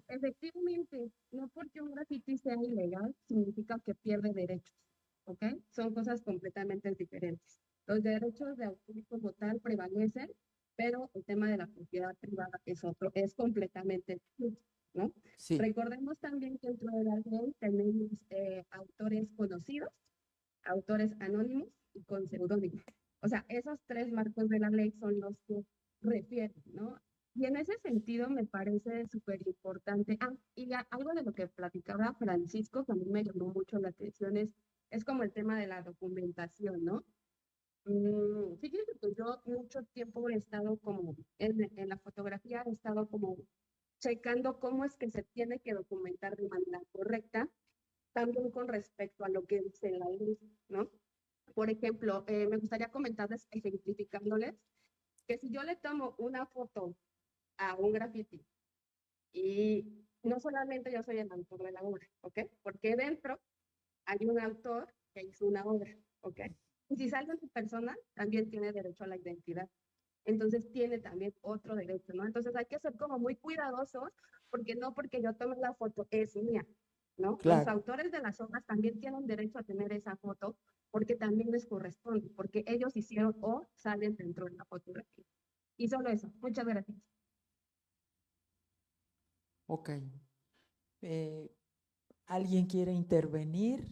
Efectivamente, no porque un graffiti sea ilegal significa que pierde derechos, ¿ok? Son cosas completamente diferentes. Los derechos de autor como tal prevalecen, pero el tema de la propiedad privada es otro, es completamente distinto, ¿no? Sí. Recordemos también que dentro de la ley tenemos autores conocidos, autores anónimos y con seudónimo. O sea, esos tres marcos de la ley son los que refieren, ¿no? Y en ese sentido me parece súper importante. Y algo de lo que platicaba Francisco, que a mí me llamó mucho la atención, es como el tema de la documentación, ¿no? Fíjense que yo mucho tiempo he estado como en la fotografía, he estado como checando cómo es que se tiene que documentar de manera correcta también con respecto a lo que dice la ley, ¿no? Por ejemplo, me gustaría comentarles, ejemplificándoles, que si yo le tomo una foto a un graffiti y no solamente yo soy el autor de la obra, ¿ok? Porque dentro hay un autor que hizo una obra, ¿ok? Y si sale una persona, también tiene derecho a la identidad. Entonces tiene también otro derecho, ¿no? Entonces hay que ser como muy cuidadosos, porque no porque yo tome la foto es mía, ¿no? Los Claro. autores de las obras también tienen derecho a tener esa foto, porque también les corresponde, porque ellos hicieron o salen dentro de la fotografía. Y solo eso. Muchas gracias. Ok. ¿Alguien quiere intervenir?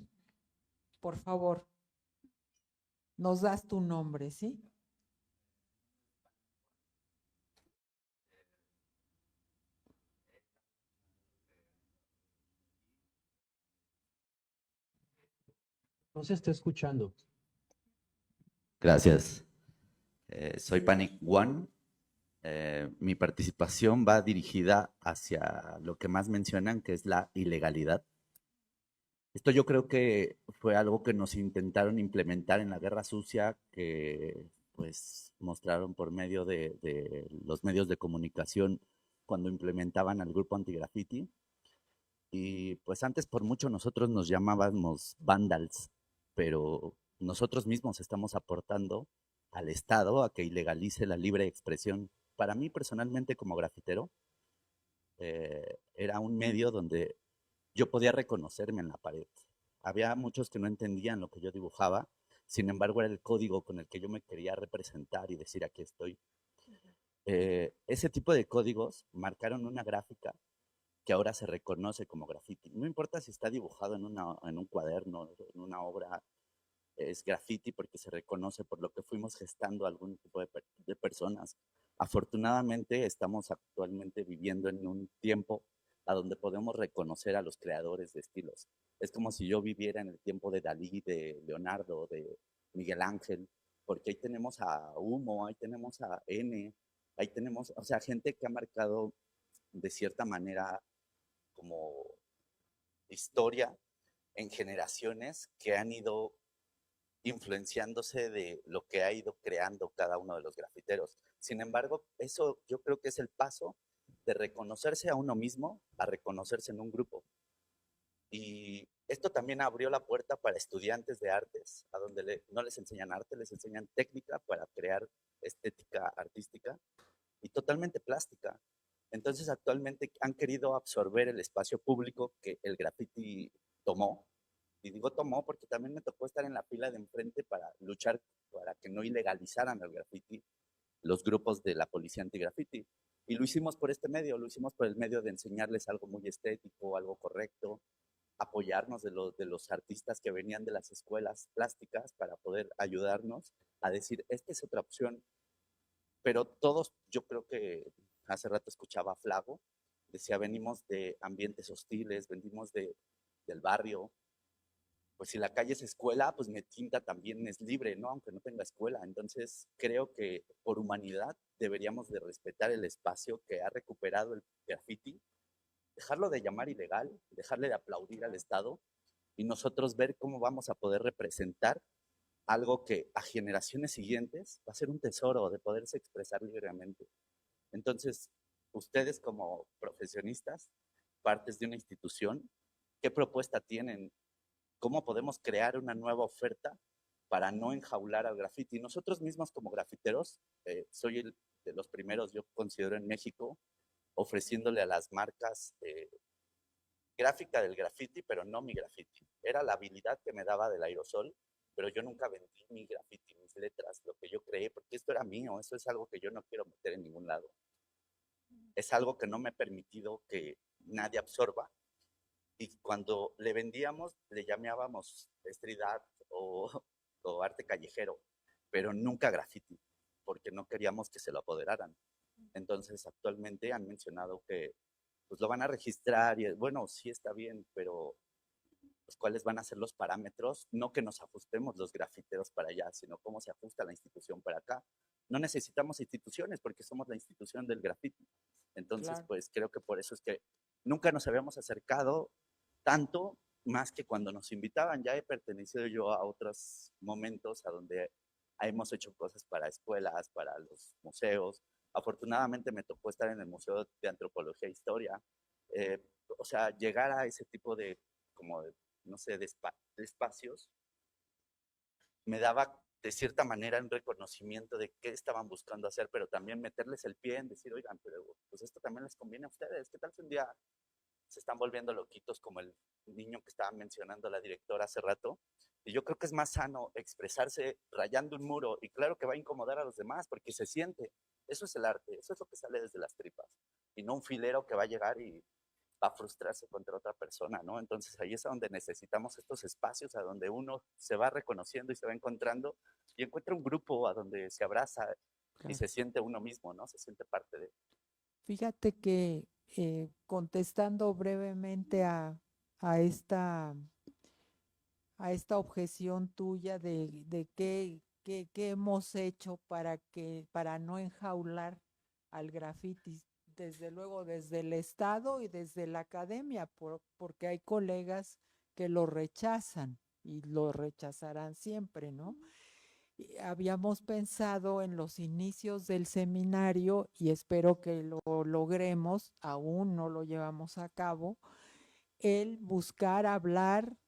Por favor, nos das tu nombre, ¿sí? No se está escuchando. Gracias. Soy Panic One. Mi participación va dirigida hacia lo que más mencionan, que es la ilegalidad. Esto yo creo que fue algo que nos intentaron implementar en la Guerra Sucia, que pues mostraron por medio de los medios de comunicación cuando implementaban al grupo anti-graffiti. Y pues antes por mucho nosotros nos llamábamos vandals, pero nosotros mismos estamos aportando al Estado a que ilegalice la libre expresión. Para mí personalmente como grafitero, era un medio donde yo podía reconocerme en la pared. Había muchos que no entendían lo que yo dibujaba, sin embargo era el código con el que yo me quería representar y decir aquí estoy. Ese tipo de códigos marcaron una gráfica que ahora se reconoce como graffiti. No importa si está dibujado en un cuaderno, en una obra, es graffiti porque se reconoce por lo que fuimos gestando algún tipo de personas. Afortunadamente estamos actualmente viviendo en un tiempo a donde podemos reconocer a los creadores de estilos. Es como si yo viviera en el tiempo de Dalí, de Leonardo, de Miguel Ángel, porque ahí tenemos a Humo, ahí tenemos a N, ahí tenemos, o sea, gente que ha marcado de cierta manera como historia en generaciones que han ido influenciándose de lo que ha ido creando cada uno de los grafiteros. Sin embargo, eso yo creo que es el paso de reconocerse a uno mismo a reconocerse en un grupo. Y esto también abrió la puerta para estudiantes de artes, a donde no les enseñan arte, les enseñan técnica para crear estética artística y totalmente plástica. Entonces actualmente han querido absorber el espacio público que el graffiti tomó. Y digo tomó porque también me tocó estar en la fila de enfrente para luchar para que no ilegalizaran el graffiti los grupos de la policía antigraffiti. Y lo hicimos por este medio, lo hicimos por el medio de enseñarles algo muy estético, algo correcto, apoyarnos de los artistas que venían de las escuelas plásticas para poder ayudarnos a decir, esta es otra opción. Pero todos, yo creo que hace rato escuchaba a Flago, decía, venimos de ambientes hostiles, venimos del barrio, pues si la calle es escuela, pues Metinta también es libre, ¿no? Aunque no tenga escuela. Entonces creo que por humanidad deberíamos de respetar el espacio que ha recuperado el graffiti, dejarlo de llamar ilegal, dejarle de aplaudir al Estado y nosotros ver cómo vamos a poder representar algo que a generaciones siguientes va a ser un tesoro de poderse expresar libremente. Entonces, ustedes como profesionistas, partes de una institución, ¿qué propuesta tienen? ¿Cómo podemos crear una nueva oferta para no enjaular al graffiti? Nosotros mismos como grafiteros, soy de los primeros, yo considero en México, ofreciéndole a las marcas gráfica del graffiti, pero no mi graffiti. Era la habilidad que me daba del aerosol, pero yo nunca vendí mi graffiti, mis letras, lo que yo creé, porque esto era mío, eso es algo que yo no quiero meter en ningún lado. Es algo que no me he permitido que nadie absorba. Y cuando le vendíamos, le llamábamos street art o arte callejero, pero nunca graffiti, porque no queríamos que se lo apoderaran. Entonces, actualmente han mencionado que pues lo van a registrar y bueno, sí está bien, pero pues, ¿cuáles van a ser los parámetros? No que nos ajustemos los grafiteros para allá, sino cómo se ajusta la institución para acá. No necesitamos instituciones porque somos la institución del graffiti. Entonces, Claro. pues creo que por eso es que nunca nos habíamos acercado tanto más que cuando nos invitaban. Ya he pertenecido yo a otros momentos a donde hemos hecho cosas para escuelas, para los museos. Afortunadamente me tocó estar en el Museo de Antropología e Historia. Eh, o sea, llegar a ese tipo de, como de, no sé, de espacios, me daba de cierta manera un reconocimiento de qué estaban buscando hacer, pero también meterles el pie en decir, oigan, pero pues esto también les conviene a ustedes. ¿Qué tal si un día se están volviendo loquitos como el niño que estaba mencionando la directora hace rato? Y yo creo que es más sano expresarse rayando un muro, y claro que va a incomodar a los demás porque se siente. Eso es el arte, eso es lo que sale desde las tripas, y no un filero que va a llegar y va a frustrarse contra otra persona, ¿no? Entonces ahí es a donde necesitamos estos espacios, a donde uno se va reconociendo y se va encontrando y encuentra un grupo a donde se abraza y Claro. se siente uno mismo, ¿no? Se siente parte de. Fíjate que contestando brevemente a esta, a esta objeción tuya de qué hemos hecho para no enjaular al graffiti, desde luego desde el Estado y desde la academia, porque hay colegas que lo rechazan y lo rechazarán siempre, ¿no? Y habíamos pensado en los inicios del seminario, y espero que lo logremos, aún no lo llevamos a cabo, el buscar hablar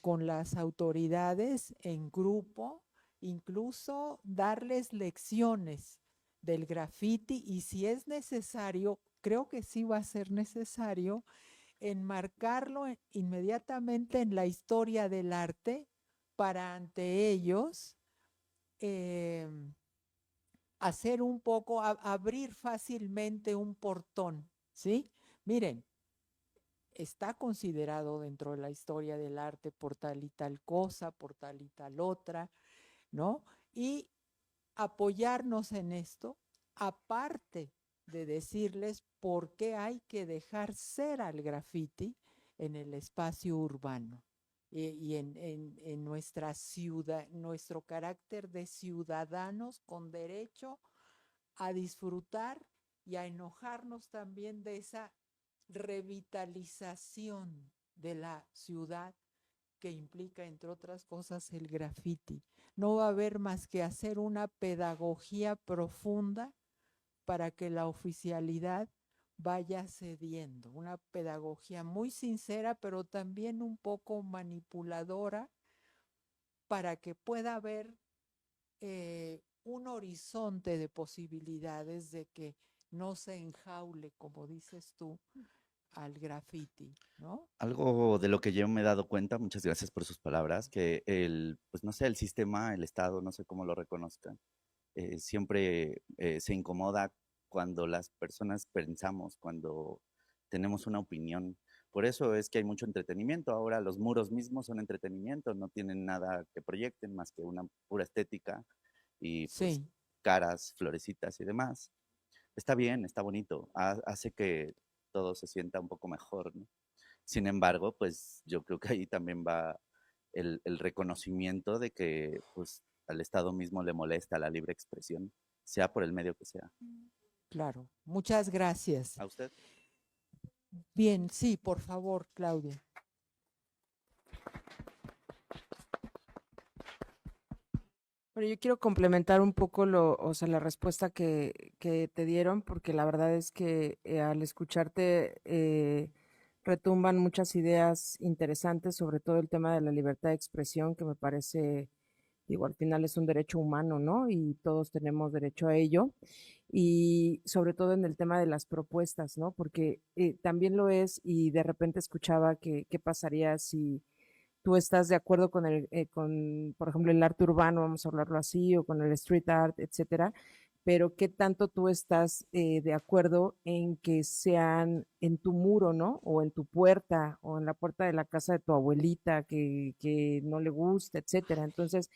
con las autoridades en grupo, incluso darles lecciones del graffiti, y si es necesario, creo que sí va a ser necesario, enmarcarlo inmediatamente en la historia del arte para ante ellos hacer un poco, abrir fácilmente un portón, ¿sí? Miren, está considerado dentro de la historia del arte por tal y tal cosa, por tal y tal otra, ¿no? Y apoyarnos en esto, aparte de decirles por qué hay que dejar ser al graffiti en el espacio urbano y en nuestra ciudad, nuestro carácter de ciudadanos con derecho a disfrutar y a enojarnos también de esa revitalización de la ciudad que implica, entre otras cosas, el graffiti. No va a haber más que hacer una pedagogía profunda para que la oficialidad vaya cediendo, una pedagogía muy sincera, pero también un poco manipuladora, para que pueda haber un horizonte de posibilidades de que no se enjaule, como dices tú, al graffiti, ¿no? Algo de lo que yo me he dado cuenta, muchas gracias por sus palabras, que pues no sé, el sistema, el Estado, no sé cómo lo reconozcan, siempre se incomoda cuando las personas pensamos, cuando tenemos una opinión. Por eso es que hay mucho entretenimiento. Ahora los muros mismos son entretenimiento, no tienen nada que proyecten más que una pura estética y pues Sí, caras, florecitas y demás. Está bien, está bonito, hace que todo se sienta un poco mejor, ¿no? Sin embargo, pues yo creo que ahí también va el reconocimiento de que pues al Estado mismo le molesta la libre expresión, sea por el medio que sea. claro. Muchas gracias. ¿A usted? Bien, sí, por favor, Claudia. Pero yo quiero complementar un poco o sea, la respuesta que te dieron, porque la verdad es que al escucharte retumban muchas ideas interesantes, sobre todo el tema de la libertad de expresión, que me parece, digo, al final es un derecho humano, ¿no? Y todos tenemos derecho a ello. Y sobre todo en el tema de las propuestas, ¿no? Porque también lo es, y de repente escuchaba que qué pasaría si tú estás de acuerdo con por ejemplo, el arte urbano, vamos a hablarlo así, o con el street art, etcétera, pero qué tanto tú estás de acuerdo en que sean en tu muro, ¿no? O en tu puerta, o en la puerta de la casa de tu abuelita que no le gusta, etcétera. Entonces,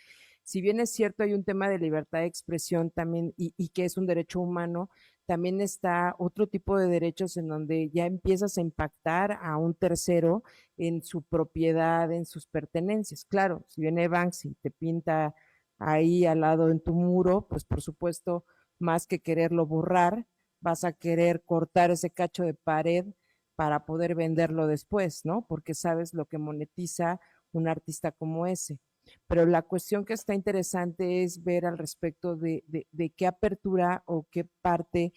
si bien es cierto, hay un tema de libertad de expresión también y que es un derecho humano, también está otro tipo de derechos en donde ya empiezas a impactar a un tercero en su propiedad, en sus pertenencias. Claro, si viene Banksy y te pinta ahí al lado en tu muro, pues por supuesto, más que quererlo borrar, vas a querer cortar ese cacho de pared para poder venderlo después, ¿no? Porque sabes lo que monetiza un artista como ese. Pero la cuestión que está interesante es ver al respecto de qué apertura o qué parte,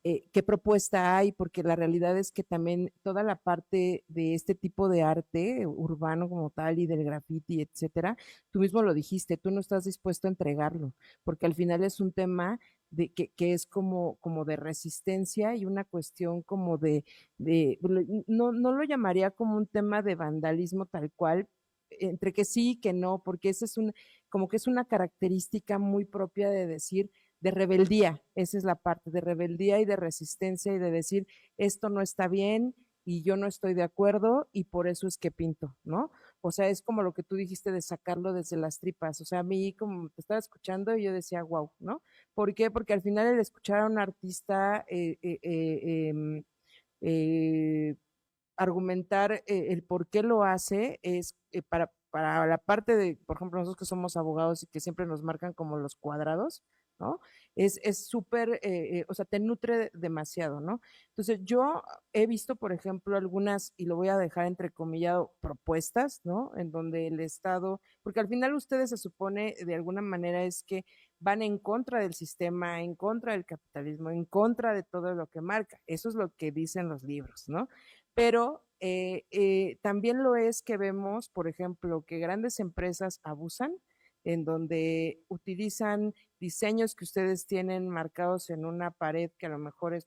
qué propuesta hay, porque la realidad es que también toda la parte de este tipo de arte urbano como tal y del graffiti, etcétera, tú mismo lo dijiste, tú no estás dispuesto a entregarlo, porque al final es un tema que es como de resistencia y una cuestión como no lo llamaría como un tema de vandalismo tal cual, entre que sí y que no, porque esa es como que es una característica muy propia de decir, de rebeldía, esa es la parte, de rebeldía y de resistencia y de decir, esto no está bien y yo no estoy de acuerdo y por eso es que pinto, ¿no? O sea, es como lo que tú dijiste de sacarlo desde las tripas, o sea, a mí como te estaba escuchando y yo decía, wow, ¿no? ¿Por qué? Porque al final el escuchar a un artista argumentar el por qué lo hace es para la parte de, por ejemplo, nosotros que somos abogados y que siempre nos marcan como los cuadrados, ¿no? Es súper, o sea, te nutre demasiado, ¿no? Entonces, yo he visto, por ejemplo, algunas, y lo voy a dejar entrecomillado, propuestas, ¿no? En donde el Estado, porque al final ustedes se supone, de alguna manera, es que van en contra del sistema, en contra del capitalismo, en contra de todo lo que marca. Eso es lo que dicen los libros, ¿no? Pero también lo es que vemos, por ejemplo, que grandes empresas abusan en donde utilizan diseños que ustedes tienen marcados en una pared que a lo mejor es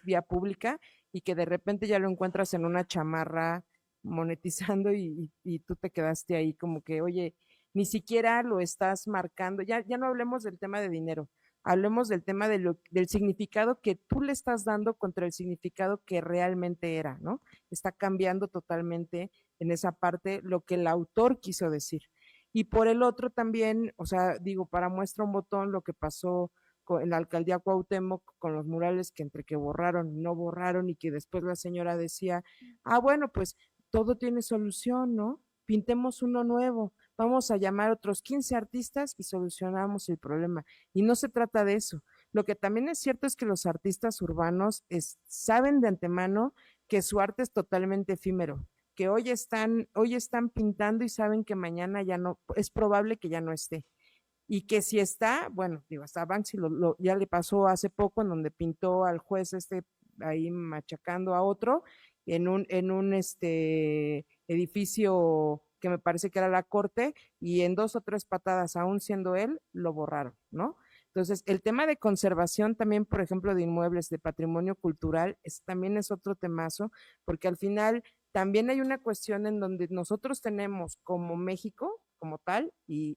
vía pública y que de repente ya lo encuentras en una chamarra monetizando y tú te quedaste ahí como que, oye, ni siquiera lo estás marcando, ya no hablemos del tema de dinero, hablemos del tema del significado que tú le estás dando contra el significado que realmente era, ¿no? Está cambiando totalmente en esa parte lo que el autor quiso decir. Y por el otro también, o sea, digo, para muestra un botón lo que pasó en la alcaldía Cuauhtémoc con los murales que entre que borraron, no borraron y que después la señora decía, bueno, pues todo tiene solución, ¿no? Pintemos uno nuevo, vamos a llamar a otros 15 artistas y solucionamos el problema. Y no se trata de eso. Lo que también es cierto es que los artistas urbanos saben de antemano que su arte es totalmente efímero, que hoy están pintando y saben que mañana ya no, es probable que ya no esté. Y que si está, bueno, digo, hasta Banksy ya le pasó hace poco en donde pintó al juez ahí machacando a otro en un edificio que me parece que era la corte y en 2 o 3 patadas, aún siendo él, lo borraron, ¿no? Entonces, el tema de conservación también, por ejemplo, de inmuebles, de patrimonio cultural, también es otro temazo, porque al final también hay una cuestión en donde nosotros tenemos como México, como tal, y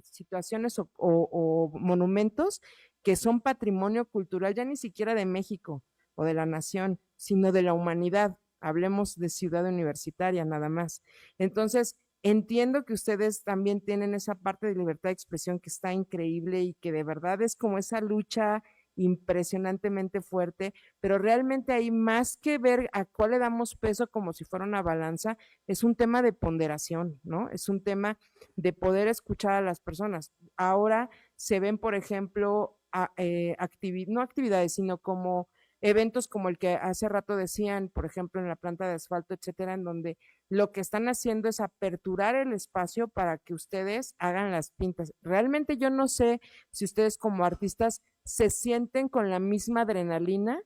situaciones o monumentos que son patrimonio cultural, ya ni siquiera de México o de la nación, sino de la humanidad. Hablemos de ciudad universitaria nada más. Entonces, entiendo que ustedes también tienen esa parte de libertad de expresión que está increíble y que de verdad es como esa lucha impresionantemente fuerte, pero realmente hay más que ver a cuál le damos peso como si fuera una balanza, es un tema de ponderación, ¿no? Es un tema de poder escuchar a las personas. Ahora se ven, por ejemplo, no actividades, sino como eventos como el que hace rato decían, por ejemplo, en la planta de asfalto, etcétera, en donde lo que están haciendo es aperturar el espacio para que ustedes hagan las pintas. Realmente yo no sé si ustedes como artistas se sienten con la misma adrenalina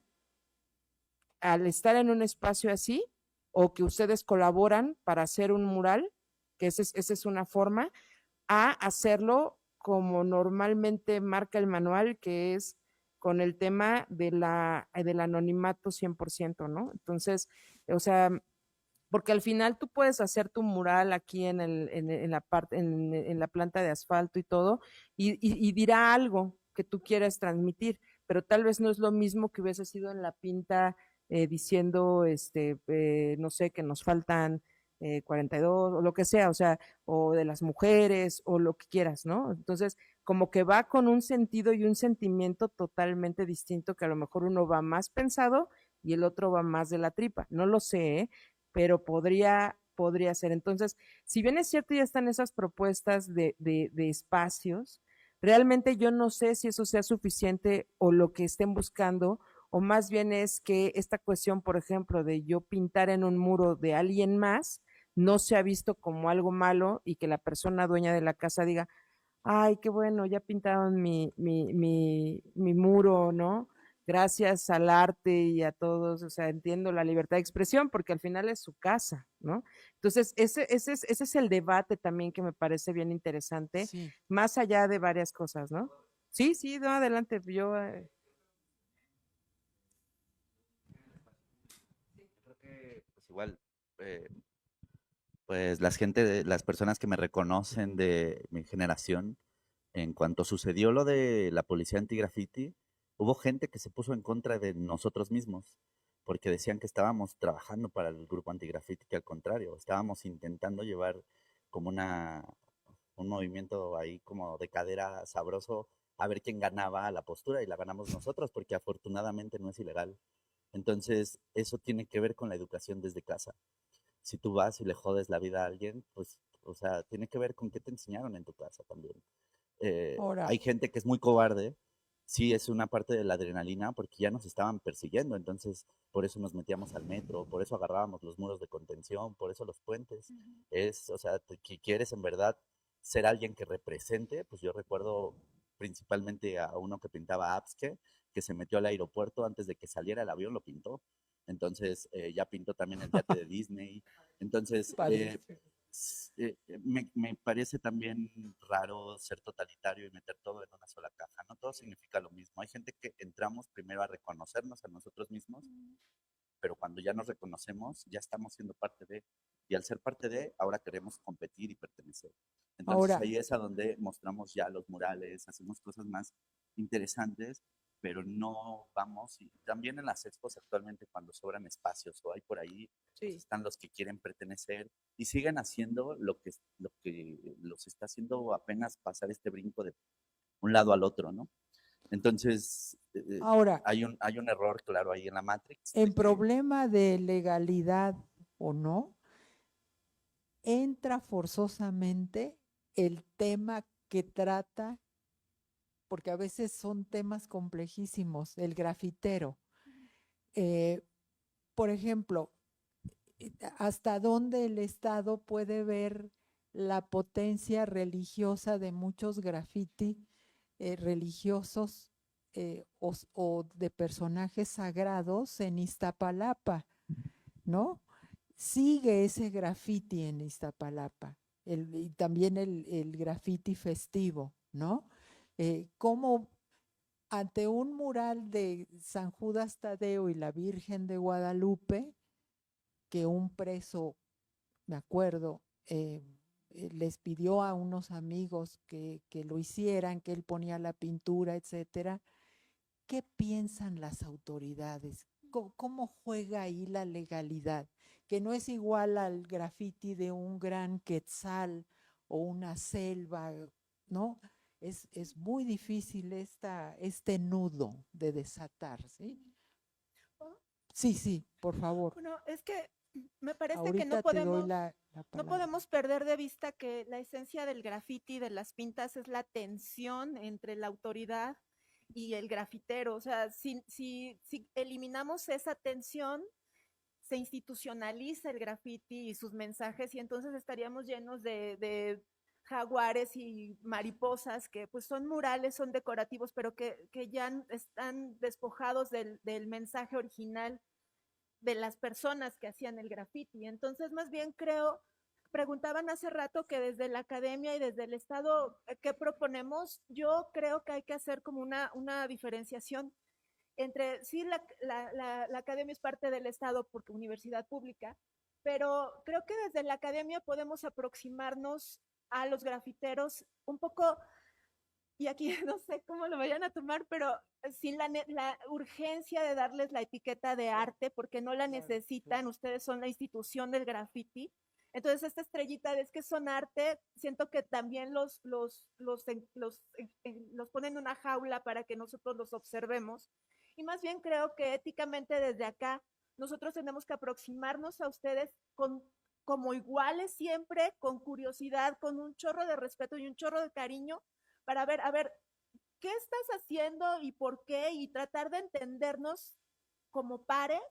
al estar en un espacio así o que ustedes colaboran para hacer un mural, que esa es una forma, a hacerlo como normalmente marca el manual, que es con el tema del anonimato 100%, ¿no? Entonces, o sea, porque al final tú puedes hacer tu mural aquí en la planta de asfalto y todo, y dirá algo que tú quieres transmitir, pero tal vez no es lo mismo que hubiese sido en la pinta diciendo, no sé, que nos faltan 42 o lo que sea, o sea, o de las mujeres o lo que quieras, ¿no? Entonces, como que va con un sentido y un sentimiento totalmente distinto, que a lo mejor uno va más pensado y el otro va más de la tripa, no lo sé, ¿eh? Pero podría ser. Entonces, si bien es cierto, ya están esas propuestas de espacios, realmente yo no sé si eso sea suficiente o lo que estén buscando o más bien es que esta cuestión, por ejemplo, de yo pintar en un muro de alguien más, no se ha visto como algo malo y que la persona dueña de la casa diga, ay, qué bueno, ya pintaron mi muro, ¿no? Gracias al arte y a todos, o sea, entiendo la libertad de expresión porque al final es su casa, ¿no? Entonces, ese es el debate también que me parece bien interesante, Sí. más allá de varias cosas, ¿no? Sí, sí, no, adelante, yo... Creo que, pues igual, pues las personas que me reconocen de mi generación, en cuanto sucedió lo de la policía anti-graffiti, hubo gente que se puso en contra de nosotros mismos, porque decían que estábamos trabajando para el grupo anti-graffiti, que al contrario, estábamos intentando llevar como un movimiento ahí como de cadera sabroso a ver quién ganaba la postura y la ganamos nosotros, porque afortunadamente no es ilegal. Entonces, eso tiene que ver con la educación desde casa. Si tú vas y le jodes la vida a alguien, pues, o sea, tiene que ver con qué te enseñaron en tu casa también. Ahora, Hay gente que es muy cobarde, sí es una parte de la adrenalina porque ya nos estaban persiguiendo, entonces por eso nos metíamos al metro, por eso agarrábamos los muros de contención, por eso los puentes. Es, o sea, que quieres en verdad ser alguien que represente, pues yo recuerdo principalmente a uno que pintaba Abske, que se metió al aeropuerto antes de que saliera el avión, lo pintó. Entonces ya pintó también el yate de Disney. Entonces, padrísimo. me parece también raro ser totalitario y meter todo en una sola caja. No todo significa lo mismo. Hay gente que entramos primero a reconocernos a nosotros mismos, pero cuando ya nos reconocemos, ya estamos siendo parte de, y al ser parte de, ahora queremos competir y pertenecer. Entonces Ahora, ahí es a donde mostramos ya los murales, hacemos cosas más interesantes, pero no vamos, y también en las expos actualmente cuando sobran espacios o hay por ahí, pues están los que quieren pertenecer y siguen haciendo lo que los está haciendo apenas pasar este brinco de un lado al otro, ¿no? Entonces, ahora, hay un error claro ahí en la Matrix. en problema de legalidad o no, entra forzosamente el tema que trata, porque a veces son temas complejísimos, el grafitero. Por ejemplo, ¿hasta dónde el Estado puede ver la potencia religiosa de muchos graffiti religiosos o de personajes sagrados en Iztapalapa, ¿no? Sigue ese graffiti en Iztapalapa, y también el graffiti festivo, ¿no? ¿Cómo ante un mural de San Judas Tadeo y la Virgen de Guadalupe, que un preso, me acuerdo, les pidió a unos amigos que lo hicieran, que él ponía la pintura, etcétera? ¿Qué piensan las autoridades? ¿Cómo juega ahí la legalidad? Que no es igual al graffiti de un gran quetzal o una selva, ¿no? Es muy difícil este nudo de desatar, ¿sí? Sí, por favor. Bueno, es que me parece que Ahorita te doy la no palabra. podemos perder de vista que la esencia del grafiti, de las pintas, es la tensión entre la autoridad y el grafitero. O sea, si eliminamos esa tensión, se institucionaliza el grafiti y sus mensajes y entonces estaríamos llenos de jaguares y mariposas que pues son murales, son decorativos, pero que ya están despojados del mensaje original de las personas que hacían el graffiti. Entonces, más bien creo, preguntaban hace rato que desde la academia y desde el Estado, ¿qué proponemos? Yo creo que hay que hacer como una diferenciación entre, sí, la academia es parte del Estado porque universidad pública, pero creo que desde la academia podemos aproximarnos a los grafiteros un poco, y aquí no sé cómo lo vayan a tomar, pero sin la urgencia de darles la etiqueta de arte, porque no la necesitan, ustedes son la institución del graffiti. Entonces, esta estrellita de es que son arte, siento que también los ponen en una jaula para que nosotros los observemos. Y más bien creo que éticamente desde acá, nosotros tenemos que aproximarnos a ustedes como iguales siempre, con curiosidad, con un chorro de respeto y un chorro de cariño, para ver, a ver, ¿qué estás haciendo y por qué? Y tratar de entendernos como pares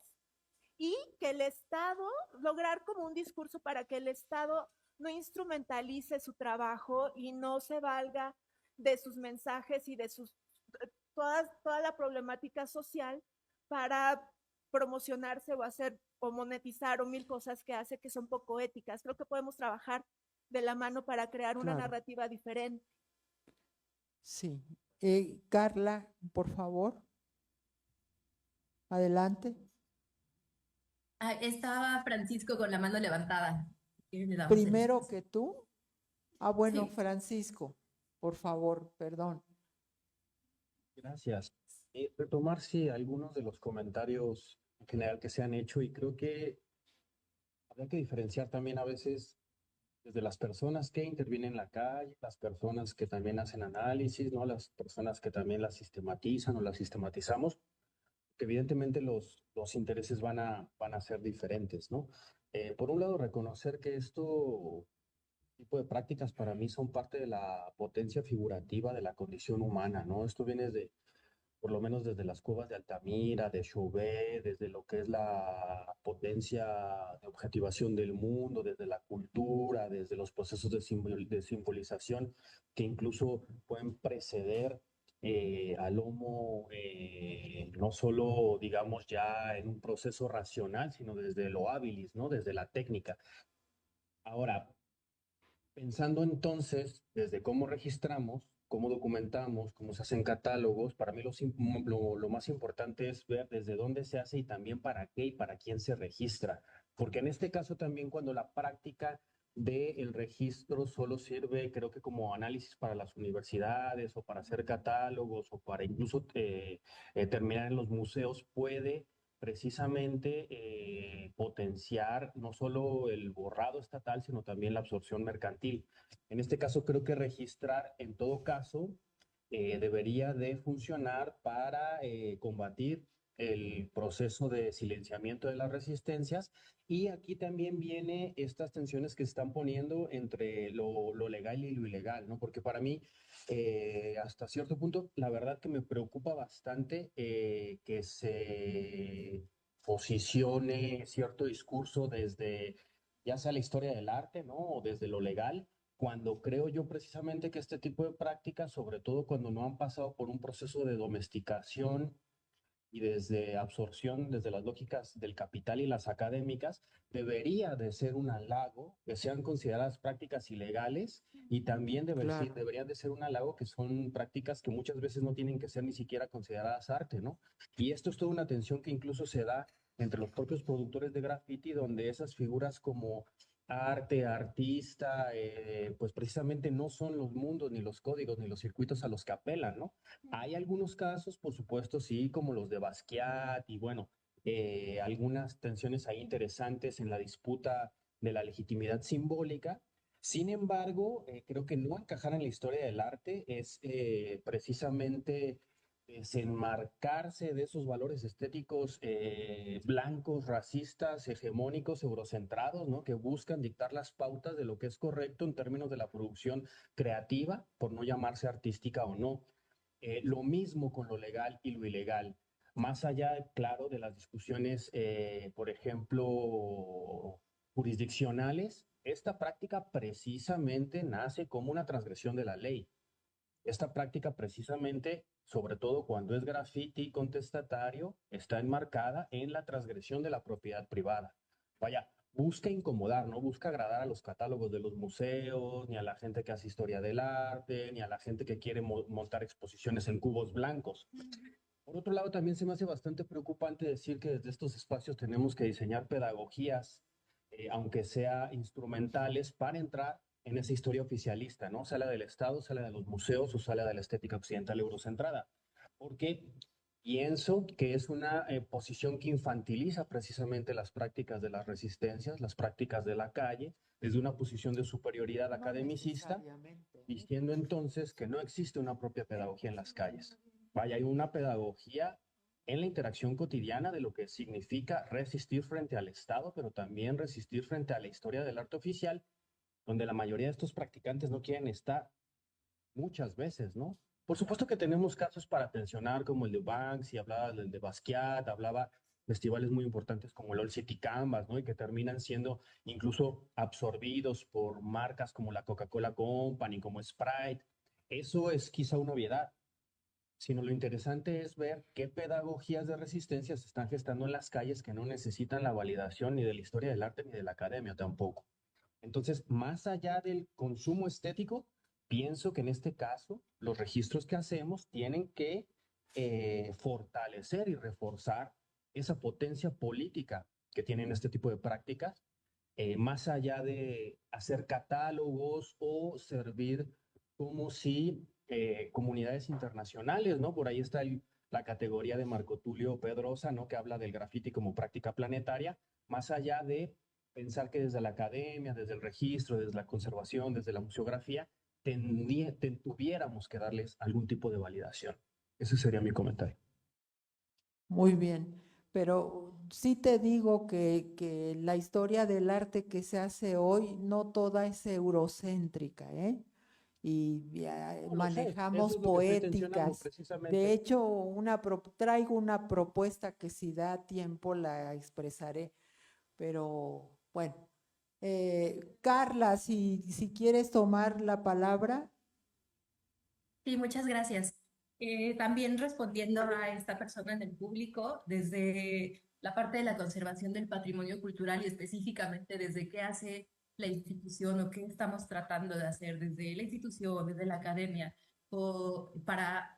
y que el Estado, lograr como un discurso para que el Estado no instrumentalice su trabajo y no se valga de sus mensajes y de toda la problemática social para promocionarse o hacer o monetizar o mil cosas que hace que son poco éticas. Creo que podemos trabajar de la mano para crear una Claro. narrativa diferente. Sí. Carla, por favor. Adelante. Estaba Francisco con la mano levantada. Le damos el Primero espacio. que tú. Ah, bueno, Sí. Francisco, por favor, perdón. Gracias. Retomar, sí, algunos de los comentarios en general que se han hecho y creo que habría que diferenciar también a veces desde las personas que intervienen en la calle, las personas que también hacen análisis, ¿no? Las personas que también las sistematizan o las sistematizamos, que evidentemente los intereses van a ser diferentes, ¿no? Por un lado, reconocer que esto tipo de prácticas para mí son parte de la potencia figurativa de la condición humana, ¿no? Esto viene de, por lo menos desde las cuevas de Altamira, de Chauvet, desde lo que es la potencia de objetivación del mundo, desde la cultura, desde los procesos de simbolización que incluso pueden preceder al Homo, no solo, digamos, ya en un proceso racional, sino desde lo habilis, ¿no? Desde la técnica. Ahora, pensando entonces desde cómo registramos, cómo documentamos, cómo se hacen catálogos, para mí lo más importante es ver desde dónde se hace y también para qué y para quién se registra. Porque en este caso también cuando la práctica del registro solo sirve, creo que como análisis para las universidades o para hacer catálogos o para incluso terminar en los museos, puede precisamente potenciar no solo el borrado estatal, sino también la absorción mercantil. En este caso, creo que registrar, en todo caso, debería de funcionar para combatir el proceso de silenciamiento de las resistencias y aquí también viene estas tensiones que se están poniendo entre lo legal y lo ilegal, ¿no? Porque para mí, hasta cierto punto, la verdad que me preocupa bastante que se posicione cierto discurso desde, ya sea la historia del arte, ¿no? O desde lo legal, cuando creo yo precisamente que este tipo de prácticas, sobre todo cuando no han pasado por un proceso de domesticación y desde absorción, desde las lógicas del capital y las académicas, debería de ser un halago que sean consideradas prácticas ilegales y también Claro. deberían de ser un halago que son prácticas que muchas veces no tienen que ser ni siquiera consideradas arte, ¿no? Y esto es toda una tensión que incluso se da entre los propios productores de graffiti, donde esas figuras como arte, artista, pues precisamente no son los mundos, ni los códigos, ni los circuitos a los que apelan, ¿no? Hay algunos casos, por supuesto, sí, como los de Basquiat y bueno, algunas tensiones ahí interesantes en la disputa de la legitimidad simbólica. Sin embargo, creo que no encajar en la historia del arte es precisamente desenmarcarse de esos valores estéticos blancos, racistas, hegemónicos, eurocentrados, ¿no? Que buscan dictar las pautas de lo que es correcto en términos de la producción creativa, por no llamarse artística o no. Lo mismo con lo legal y lo ilegal. Más allá, claro, de las discusiones, por ejemplo, jurisdiccionales, esta práctica precisamente nace como una transgresión de la ley. Esta práctica precisamente, sobre todo cuando es graffiti contestatario, está enmarcada en la transgresión de la propiedad privada. Vaya, busca incomodar, no busca agradar a los catálogos de los museos, ni a la gente que hace historia del arte, ni a la gente que quiere montar exposiciones en cubos blancos. Por otro lado, también se me hace bastante preocupante decir que desde estos espacios tenemos que diseñar pedagogías, aunque sea instrumentales, para entrar en esa historia oficialista, ¿no? Sea la del Estado, sea la de los museos o sea la de la estética occidental eurocentrada. Porque pienso que es una posición que infantiliza precisamente las prácticas de las resistencias, las prácticas de la calle, desde una posición de superioridad No academicista, necesariamente, ¿eh? diciendo entonces que no existe una propia pedagogía en las calles. Vaya, hay una pedagogía en la interacción cotidiana de lo que significa resistir frente al Estado, pero también resistir frente a la historia del arte oficial, donde la mayoría de estos practicantes no quieren estar muchas veces, ¿no? Por supuesto que tenemos casos para tensionar, como el de Banksy, hablaba del de Basquiat, hablaba festivales muy importantes como el All City Canvas, ¿no? Y que terminan siendo incluso absorbidos por marcas como la Coca-Cola Company, como Sprite. Eso es quizá una obviedad, sino lo interesante es ver qué pedagogías de resistencia se están gestando en las calles que no necesitan la validación ni de la historia del arte ni de la academia tampoco. Entonces, más allá del consumo estético, pienso que en este caso los registros que hacemos tienen que fortalecer y reforzar esa potencia política que tienen este tipo de prácticas, más allá de hacer catálogos o servir como si comunidades internacionales, ¿no? Por ahí está la categoría de Marco Tulio Pedrosa, ¿no? Que habla del graffiti como práctica planetaria, más allá de pensar que desde la academia, desde el registro, desde la conservación, desde la museografía, tuviéramos que darles algún tipo de validación. Ese sería mi comentario. Muy bien, pero sí te digo que la historia del arte que se hace hoy no toda es eurocéntrica, ¿eh? Y No lo sé, manejamos eso es lo que estoy tensionando poéticas. De precisamente. hecho, traigo una propuesta que si da tiempo la expresaré, pero bueno. Carla, si quieres tomar la palabra. Sí, muchas gracias. También respondiendo a esta persona en el público, desde la parte de la conservación del patrimonio cultural y específicamente desde qué hace la institución o qué estamos tratando de hacer desde la institución, desde la academia, o para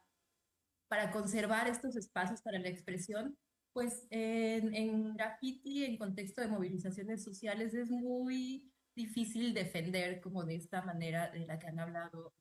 conservar estos espacios para la expresión, pues en graffiti, en contexto de movilizaciones sociales, es muy difícil defender como de esta manera de la que han hablado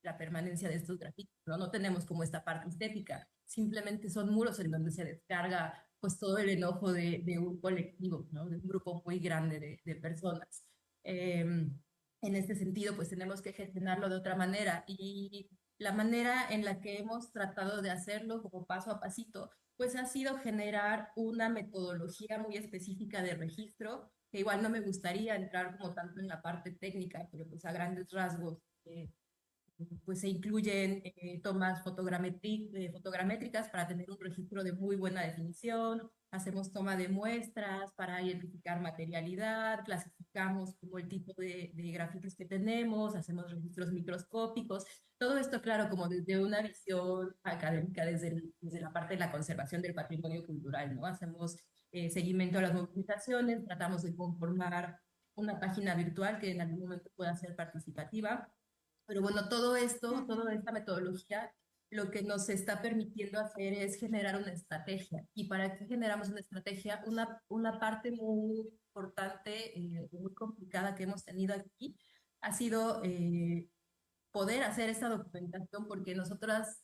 la permanencia de estos grafitis, ¿no? No tenemos como esta parte estética, simplemente son muros en donde se descarga pues todo el enojo de un colectivo, ¿no? De un grupo muy grande de personas. En este sentido, pues tenemos que gestionarlo de otra manera y la manera en la que hemos tratado de hacerlo como paso a pasito, pues ha sido generar una metodología muy específica de registro, que igual no me gustaría entrar como tanto en la parte técnica, pero pues a grandes rasgos pues se incluyen tomas fotogramétricas para tener un registro de muy buena definición, hacemos toma de muestras para identificar materialidad, clasificamos como el tipo de grafitis que tenemos, hacemos registros microscópicos, todo esto claro como desde una visión académica, desde la parte de la conservación del patrimonio cultural, ¿no? Hacemos seguimiento a las movilizaciones, tratamos de conformar una página virtual que en algún momento pueda ser participativa. Pero bueno, todo esto, toda esta metodología, lo que nos está permitiendo hacer es generar una estrategia. ¿Y para qué generamos una estrategia? Una parte muy importante, muy complicada que hemos tenido aquí ha sido poder hacer esta documentación porque nosotras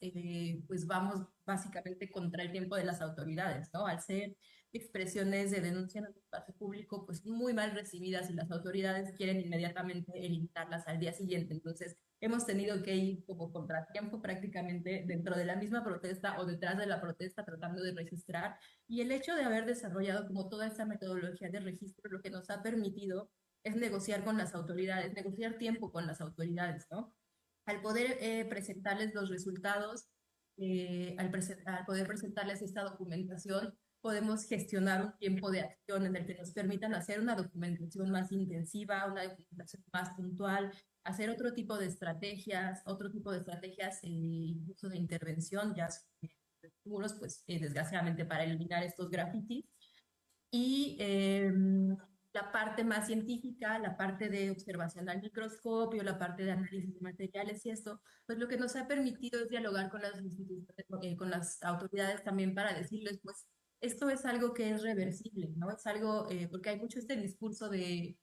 pues vamos básicamente contra el tiempo de las autoridades, ¿no? Al ser expresiones de denuncia en el espacio público pues muy mal recibidas y las autoridades quieren inmediatamente eliminarlas al día siguiente. Entonces hemos tenido que ir como contratiempo prácticamente dentro de la misma protesta o detrás de la protesta tratando de registrar. Y el hecho de haber desarrollado como toda esta metodología de registro lo que nos ha permitido es negociar con las autoridades, negociar tiempo con las autoridades, ¿no? Al poder presentarles los resultados, al poder presentarles esta documentación, podemos gestionar un tiempo de acción en el que nos permitan hacer una documentación más intensiva, una documentación más puntual, hacer otro tipo de estrategias, incluso de intervención, ya muros, pues desgraciadamente para eliminar estos grafitis. Y la parte más científica, la parte de observación al microscopio, la parte de análisis de materiales y esto, pues lo que nos ha permitido es dialogar con las instituciones, con las autoridades también para decirles, pues, esto es algo que es reversible, ¿no? Es algo, porque hay mucho este discurso de,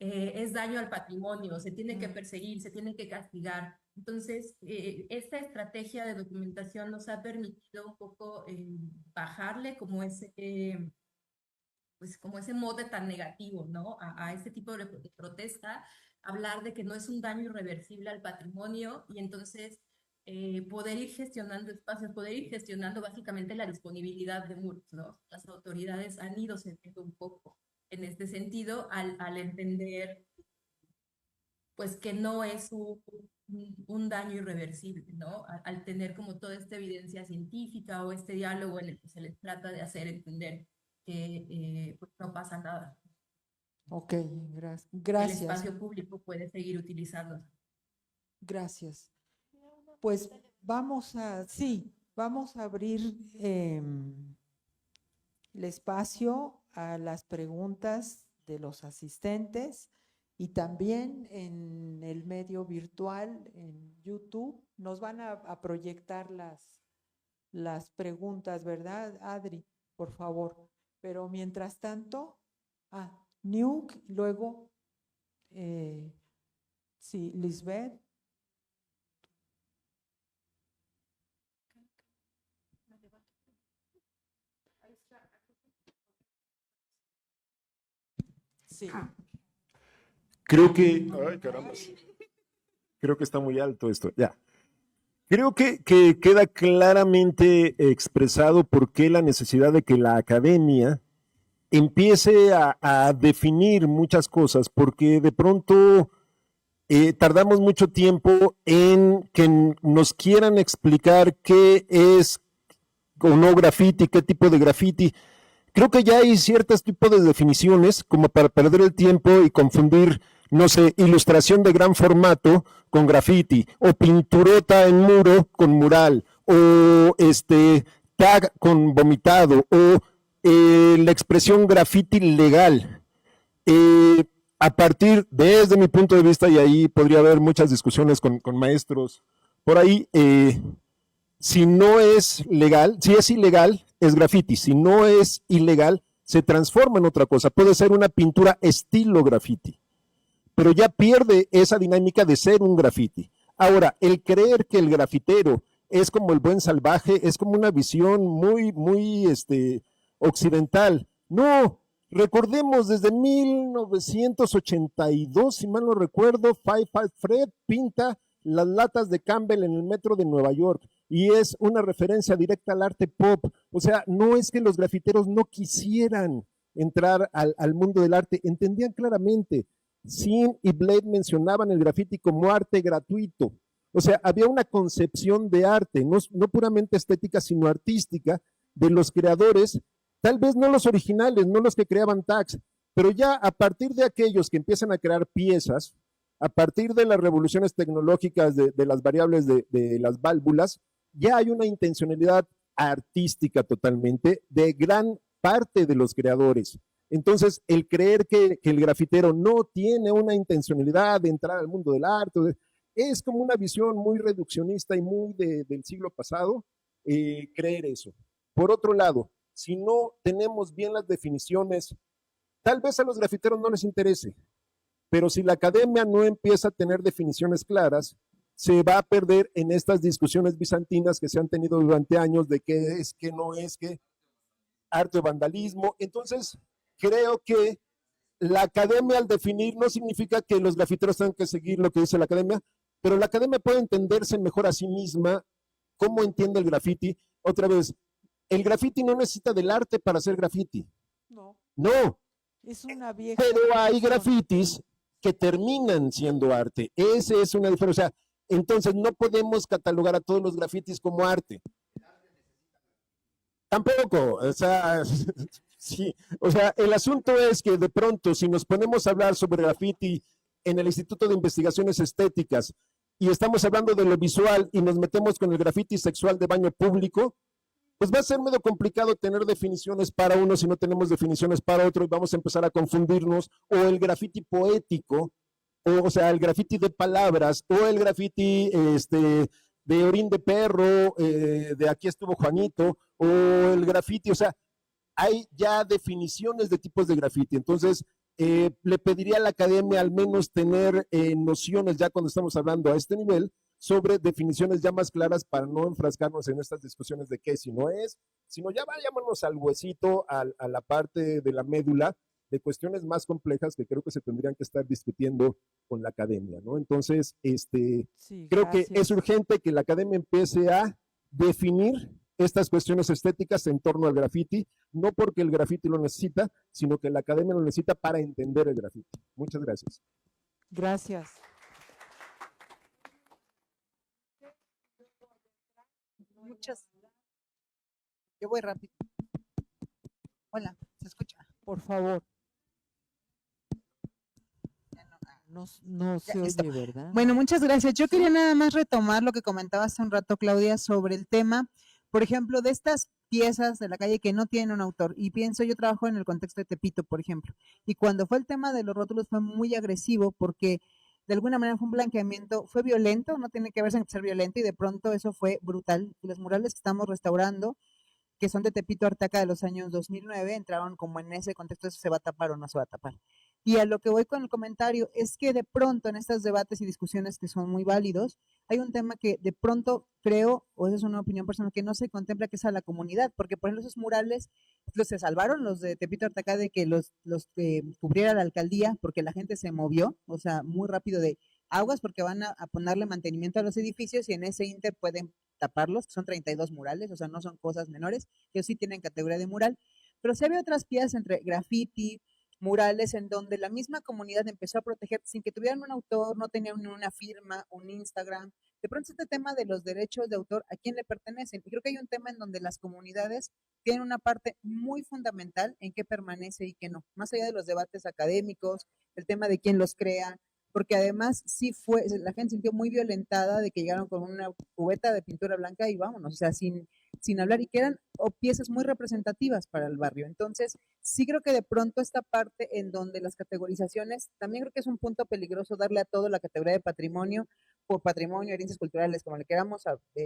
es daño al patrimonio, se tiene que perseguir, se tiene que castigar. Entonces, esta estrategia de documentación nos ha permitido un poco bajarle como ese pues como ese mote tan negativo, ¿no? A este tipo de protesta, hablar de que no es un daño irreversible al patrimonio y entonces poder ir gestionando espacios, poder ir gestionando básicamente la disponibilidad de muros, ¿no? Las autoridades han ido cediendo un poco en este sentido al entender pues que no es un daño irreversible, ¿no? Al tener como toda esta evidencia científica o este diálogo en el que se les trata de hacer entender que pues no pasa nada. Ok, El gracias. espacio público puede seguir utilizándose. Gracias. Pues vamos a abrir el espacio a las preguntas de los asistentes y también en el medio virtual, en YouTube, nos van a proyectar las preguntas, ¿verdad, Adri? Por favor. Pero mientras tanto, Nuke, luego, sí, Lisbeth. Sí. Creo que, ay, caramba, creo que está muy alto esto, ya. Creo que queda claramente expresado por qué la necesidad de que la academia empiece a definir muchas cosas, porque de pronto tardamos mucho tiempo en que nos quieran explicar qué es o no graffiti, qué tipo de graffiti. Creo que ya hay ciertos tipos de definiciones como para perder el tiempo y confundir, no sé, ilustración de gran formato con graffiti, o pinturota en muro con mural, o tag con vomitado, o la expresión graffiti legal. A partir, desde mi punto de vista, y ahí podría haber muchas discusiones con maestros por ahí, si no es legal, si es ilegal, es graffiti. Si no es ilegal, se transforma en otra cosa. Puede ser una pintura estilo graffiti, pero ya pierde esa dinámica de ser un graffiti. Ahora, el creer que el grafitero es como el buen salvaje es como una visión muy occidental. No, recordemos desde 1982, si mal no recuerdo, Five Fred pinta las latas de Campbell en el metro de Nueva York y es una referencia directa al arte pop. O sea, no es que los grafiteros no quisieran entrar al mundo del arte, entendían claramente. Sin y Blade mencionaban el graffiti como arte gratuito. O sea, había una concepción de arte, no puramente estética, sino artística, de los creadores, tal vez no los originales, no los que creaban tags, pero ya a partir de aquellos que empiezan a crear piezas, a partir de las revoluciones tecnológicas de las variables de las válvulas, ya hay una intencionalidad artística totalmente de gran parte de los creadores. Entonces, el creer que el grafitero no tiene una intencionalidad de entrar al mundo del arte, es como una visión muy reduccionista y muy del siglo pasado, creer eso. Por otro lado, si no tenemos bien las definiciones, tal vez a los grafiteros no les interese, pero si la academia no empieza a tener definiciones claras, se va a perder en estas discusiones bizantinas que se han tenido durante años de qué es, qué no es, qué arte o vandalismo. Entonces, creo que la academia al definir no significa que los grafiteros tengan que seguir lo que dice la academia, pero la academia puede entenderse mejor a sí misma, cómo entiende el graffiti. Otra vez, el graffiti no necesita del arte para hacer graffiti. No. Es una vieja. Pero hay grafitis que terminan siendo arte. Esa es una diferencia. Entonces, no podemos catalogar a todos los grafitis como arte. Tampoco, o sea, sí, o sea, el asunto es que de pronto, si nos ponemos a hablar sobre graffiti en el Instituto de Investigaciones Estéticas y estamos hablando de lo visual y nos metemos con el graffiti sexual de baño público, pues va a ser medio complicado tener definiciones para uno si no tenemos definiciones para otro y vamos a empezar a confundirnos, o el graffiti poético, o sea, el graffiti de palabras, o el graffiti de orín de perro, de aquí estuvo Juanito, o el graffiti, o sea, hay ya definiciones de tipos de graffiti. Entonces, le pediría a la academia al menos tener nociones ya cuando estamos hablando a este nivel sobre definiciones ya más claras para no enfrascarnos en estas discusiones de qué si no es, sino ya vayámonos al huesito, a la parte de la médula, de cuestiones más complejas que creo que se tendrían que estar discutiendo con la academia, ¿no? Entonces, sí, creo que es urgente que la academia empiece a definir estas cuestiones estéticas en torno al graffiti, no porque el graffiti lo necesita, sino que la academia lo necesita para entender el graffiti. Muchas gracias. Gracias. Yo voy rápido. Hola, ¿se escucha? Por favor. No se listo. oye, ¿verdad? Bueno, muchas gracias. Yo quería nada más retomar lo que comentaba hace un rato, Claudia, sobre el tema, por ejemplo, de estas piezas de la calle que no tienen un autor. Y pienso, yo trabajo en el contexto de Tepito, por ejemplo, y cuando fue el tema de los rótulos fue muy agresivo porque de alguna manera fue un blanqueamiento, fue violento, no tiene que verse en ser violento, y de pronto eso fue brutal. Y los murales que estamos restaurando, que son de Tepito Arteaga de los años 2009, entraron como en ese contexto, ¿se va a tapar o no se va a tapar? Y a lo que voy con el comentario es que de pronto en estos debates y discusiones que son muy válidos, hay un tema que de pronto creo, o esa es una opinión personal, que no se contempla, que es a la comunidad, porque por ejemplo esos murales se salvaron los de Tepito Arteaga de que los cubriera la alcaldía, porque la gente se movió, o sea, muy rápido de aguas, porque van a ponerle mantenimiento a los edificios y en ese inter pueden taparlos, que son 32 murales, o sea, no son cosas menores, que sí tienen categoría de mural, pero se ve otras piezas entre graffiti, murales, en donde la misma comunidad empezó a proteger sin que tuvieran un autor, no tenían una firma, un Instagram. De pronto este tema de los derechos de autor, ¿a quién le pertenecen? Y creo que hay un tema en donde las comunidades tienen una parte muy fundamental en qué permanece y qué no, más allá de los debates académicos, el tema de quién los crea, porque además sí fue, la gente se sintió muy violentada de que llegaron con una cubeta de pintura blanca y vámonos, o sea, sin hablar, y que eran piezas muy representativas para el barrio. Entonces, sí creo que de pronto esta parte en donde las categorizaciones, también creo que es un punto peligroso darle a todo la categoría de patrimonio, por patrimonio, herencias culturales, como le queramos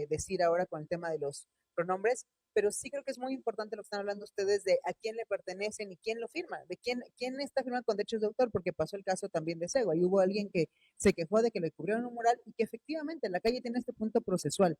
decir ahora con el tema de los pronombres, pero sí creo que es muy importante lo que están hablando ustedes de a quién le pertenecen y quién lo firma, de quién está firmando con derechos de autor, porque pasó el caso también de Sego, y hubo alguien que se quejó de que le cubrieron un mural y que efectivamente la calle tiene este punto procesual,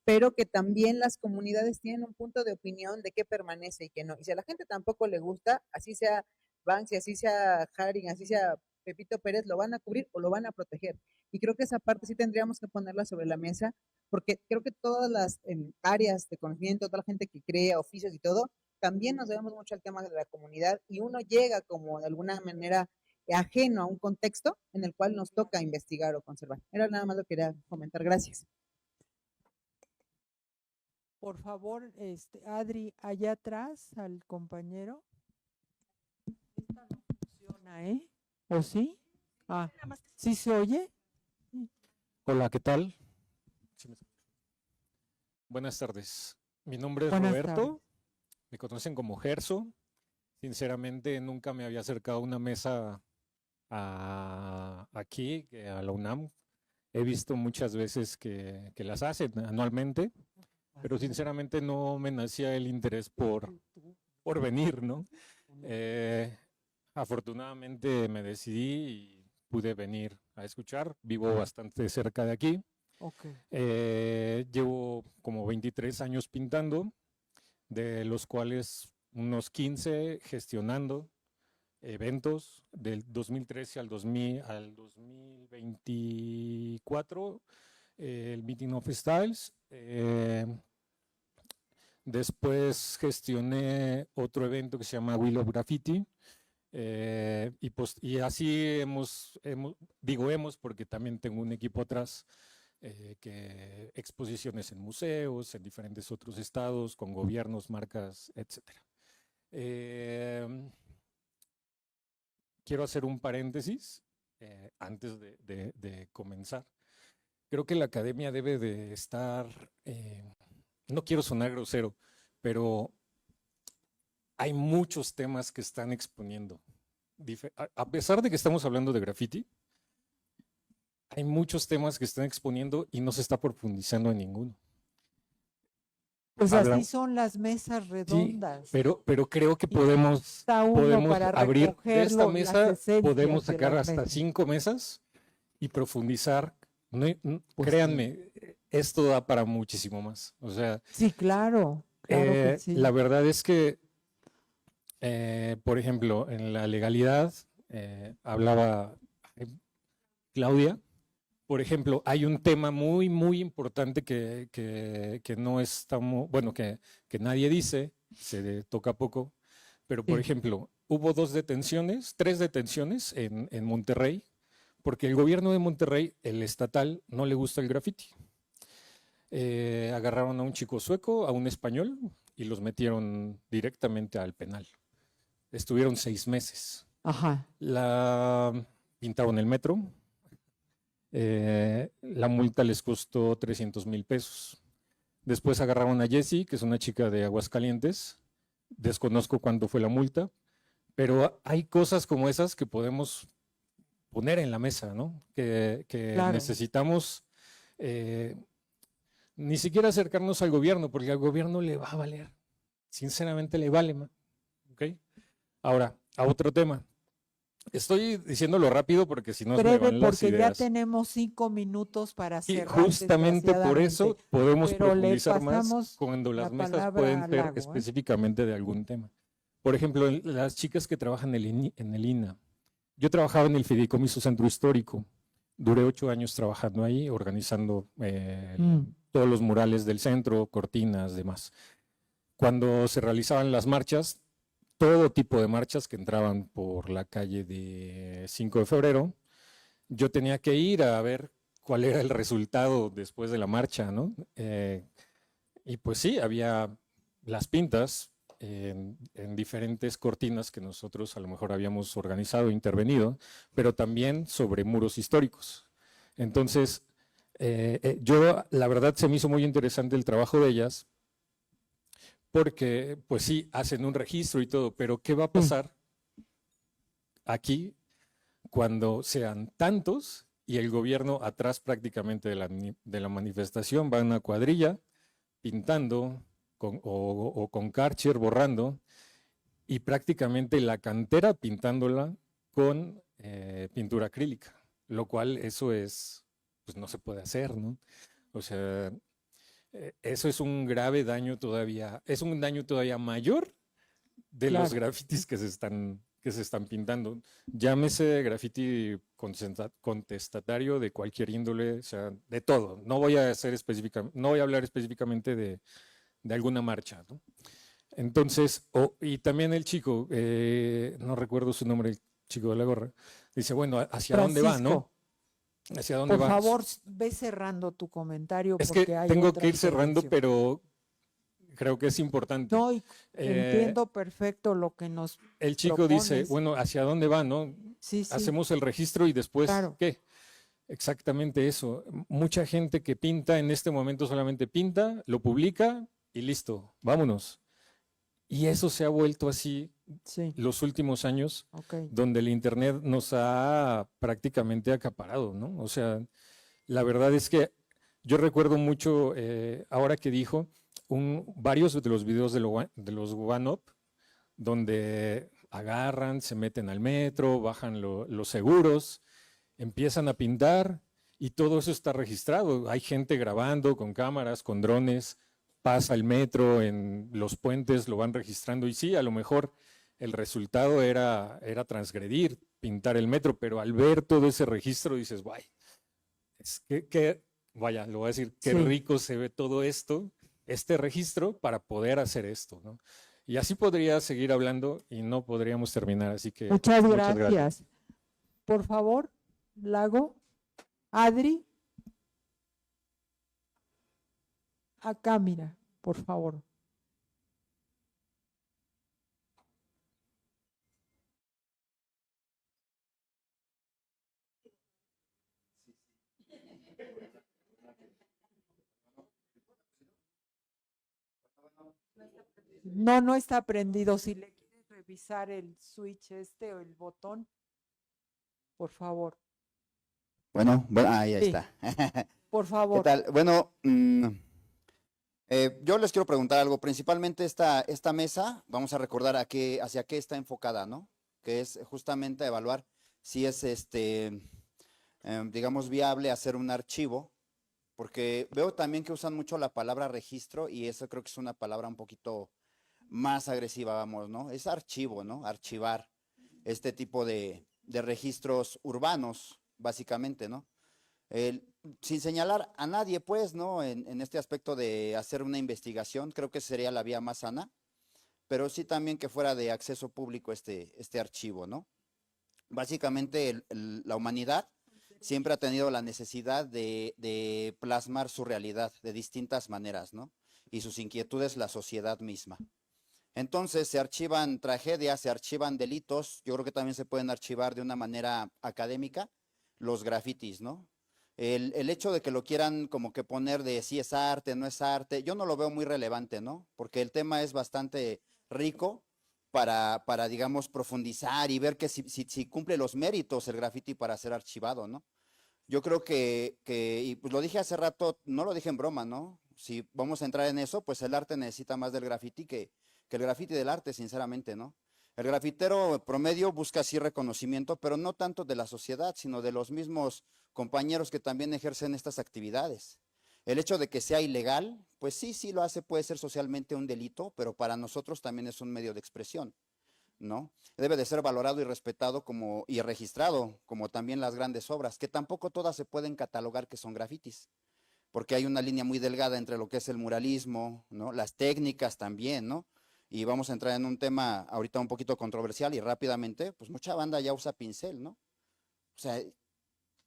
pero que también las comunidades tienen un punto de opinión de qué permanece y qué no. Y si a la gente tampoco le gusta, así sea Banksy, así sea Haring, así sea Pepito Pérez, lo van a cubrir o lo van a proteger. Y creo que esa parte sí tendríamos que ponerla sobre la mesa, porque creo que todas las áreas de conocimiento, toda la gente que crea oficios y todo, también nos debemos mucho al tema de la comunidad y uno llega como de alguna manera ajeno a un contexto en el cual nos toca investigar o conservar. Era nada más lo que quería comentar. Gracias. Por favor, Adri, allá atrás al compañero. Esta no funciona, ¿eh? ¿O sí? Ah, ¿sí se oye? Hola, ¿qué tal? Buenas tardes. Mi nombre es Buenas Roberto. tardes. Me conocen como Gerso. Sinceramente, nunca me había acercado a una mesa aquí, a la UNAM. He visto muchas veces que las hacen anualmente, pero sinceramente no me nacía el interés por venir, ¿no? Afortunadamente me decidí y pude venir a escuchar. Vivo bastante cerca de aquí. Okay. Llevo como 23 años pintando, de los cuales unos 15 gestionando eventos del 2013 al 2024, el Meeting of Styles. Después gestioné otro evento que se llama Wheel of Graffiti. Y así digo hemos porque también tengo un equipo atrás, que exposiciones en museos, en diferentes otros estados, con gobiernos, marcas, etc. Quiero hacer un paréntesis antes de comenzar. Creo que la academia debe de estar, no quiero sonar grosero, pero hay muchos temas que están exponiendo. A pesar de que estamos hablando de graffiti, hay muchos temas que están exponiendo y no se está profundizando en ninguno. Pues así son las mesas redondas. Sí, pero creo que podemos abrir de esta mesa, podemos sacar hasta 5 mesas y profundizar. Pues créanme, sí. Esto da para muchísimo más. O sea, sí, claro que sí. La verdad es que, por ejemplo, en la legalidad, hablaba Claudia. Por ejemplo, hay un tema muy, muy importante que no estamos, bueno, que nadie dice, se toca poco, pero por ejemplo, hubo 3 detenciones en Monterrey, porque el gobierno de Monterrey, el estatal, no le gusta el graffiti. agarraron a un chico sueco, a un español, y los metieron directamente al penal. Estuvieron 6 meses. Ajá. Pintaron el metro. La multa les costó 300,000 pesos. Después agarraron a Jessie, que es una chica de Aguascalientes. Desconozco cuánto fue la multa, pero hay cosas como esas que podemos poner en la mesa, ¿no? Que Claro. necesitamos ni siquiera acercarnos al gobierno, porque al gobierno le va a valer. Sinceramente le vale. ¿Ok? Ahora, a otro tema. Estoy diciéndolo rápido porque si no se me Breve, van las porque ya ideas. tenemos 5 minutos para Y cerrar. justamente por eso desgraciadamente. podemos Pero le profundizar más pasamos cuando la las mesas palabra pueden a ser Lago, ¿eh? específicamente de algún tema. Por ejemplo, las chicas que trabajan en el INA. Yo trabajaba en el Fideicomiso Centro Histórico. Duré 8 años trabajando ahí, organizando todos los murales del centro, cortinas, demás. Cuando se realizaban las marchas, todo tipo de marchas que entraban por la calle de 5 de febrero, yo tenía que ir a ver cuál era el resultado después de la marcha, ¿no? Y pues sí, había las pintas en diferentes cortinas que nosotros a lo mejor habíamos organizado, intervenido, pero también sobre muros históricos. Entonces, yo, la verdad, se me hizo muy interesante el trabajo de ellas, porque, pues sí, hacen un registro y todo, pero ¿qué va a pasar aquí cuando sean tantos y el gobierno atrás prácticamente de la manifestación va en una cuadrilla pintando o con Karcher borrando y prácticamente la cantera pintándola con pintura acrílica, lo cual eso es, pues no se puede hacer, ¿no? O sea, eso es un grave daño todavía, es un daño todavía mayor de los Claro. grafitis que se están pintando. Llámese graffiti contestatario de cualquier índole, o sea, de todo. No voy a hablar específicamente de alguna marcha, ¿no? Entonces, y también el chico, no recuerdo su nombre, el chico de la gorra, dice, bueno, ¿hacia dónde va, no? Francisco, ¿Hacia dónde por va? favor, ve cerrando tu comentario Es porque que hay tengo otra que ir cerrando, intervención. pero creo que es importante. No, y Eh, entiendo perfecto lo que nos El chico dice, propones. bueno, ¿hacia dónde va, no? Sí, sí. Hacemos el registro y después, Claro. ¿qué? Exactamente eso. Mucha gente que pinta en este momento solamente pinta, lo publica y listo, vámonos. Y eso se ha vuelto así Sí. los últimos años, Ok. donde el Internet nos ha prácticamente acaparado, ¿no? O sea, la verdad es que yo recuerdo mucho, ahora que dijo, varios de los videos de los One Up, donde agarran, se meten al metro, bajan los seguros, empiezan a pintar y todo eso está registrado. Hay gente grabando con cámaras, con drones, pasa el metro, en los puentes lo van registrando y sí, a lo mejor el resultado era transgredir, pintar el metro, pero al ver todo ese registro dices, guay, es vaya, lo voy a decir, qué Sí. rico se ve todo esto, este registro para poder hacer esto, ¿no? Y así podría seguir hablando y no podríamos terminar, así que Muchas muchas gracias. Por favor, Lago, Adri. Acá, mira, por favor. No, no está prendido. Si le quieres revisar el switch este o el botón, por favor. Bueno, ahí Sí. está. Por ¿Qué favor. tal? Bueno, yo les quiero preguntar algo. Principalmente esta mesa, vamos a recordar hacia qué está enfocada, ¿no? Que es justamente evaluar si es, digamos, viable hacer un archivo, porque veo también que usan mucho la palabra registro y eso creo que es una palabra un poquito más agresiva, vamos, ¿no? Es archivo, ¿no? Archivar este tipo de registros urbanos, básicamente, ¿no? Sin señalar a nadie, pues, ¿no? En este aspecto de hacer una investigación, creo que sería la vía más sana, pero sí también que fuera de acceso público este archivo, ¿no? Básicamente la humanidad siempre ha tenido la necesidad de plasmar su realidad de distintas maneras, ¿no? Y sus inquietudes, la sociedad misma. Entonces se archivan tragedias, se archivan delitos, yo creo que también se pueden archivar de una manera académica los grafitis, ¿no? El hecho de que lo quieran como que poner de si es arte, no es arte, yo no lo veo muy relevante, ¿no? Porque el tema es bastante rico para digamos, profundizar y ver que si cumple los méritos el graffiti para ser archivado, ¿no? Yo creo y pues lo dije hace rato, no lo dije en broma, ¿no? Si vamos a entrar en eso, pues el arte necesita más del graffiti que el graffiti del arte, sinceramente, ¿no? El grafitero promedio busca así reconocimiento, pero no tanto de la sociedad, sino de los mismos compañeros que también ejercen estas actividades. El hecho de que sea ilegal, pues sí lo hace, puede ser socialmente un delito, pero para nosotros también es un medio de expresión, ¿no? Debe de ser valorado y respetado y registrado, como también las grandes obras, que tampoco todas se pueden catalogar que son grafitis, porque hay una línea muy delgada entre lo que es el muralismo, ¿no? Las técnicas también, ¿no? Y vamos a entrar en un tema ahorita un poquito controversial y rápidamente, pues mucha banda ya usa pincel, ¿no? O sea,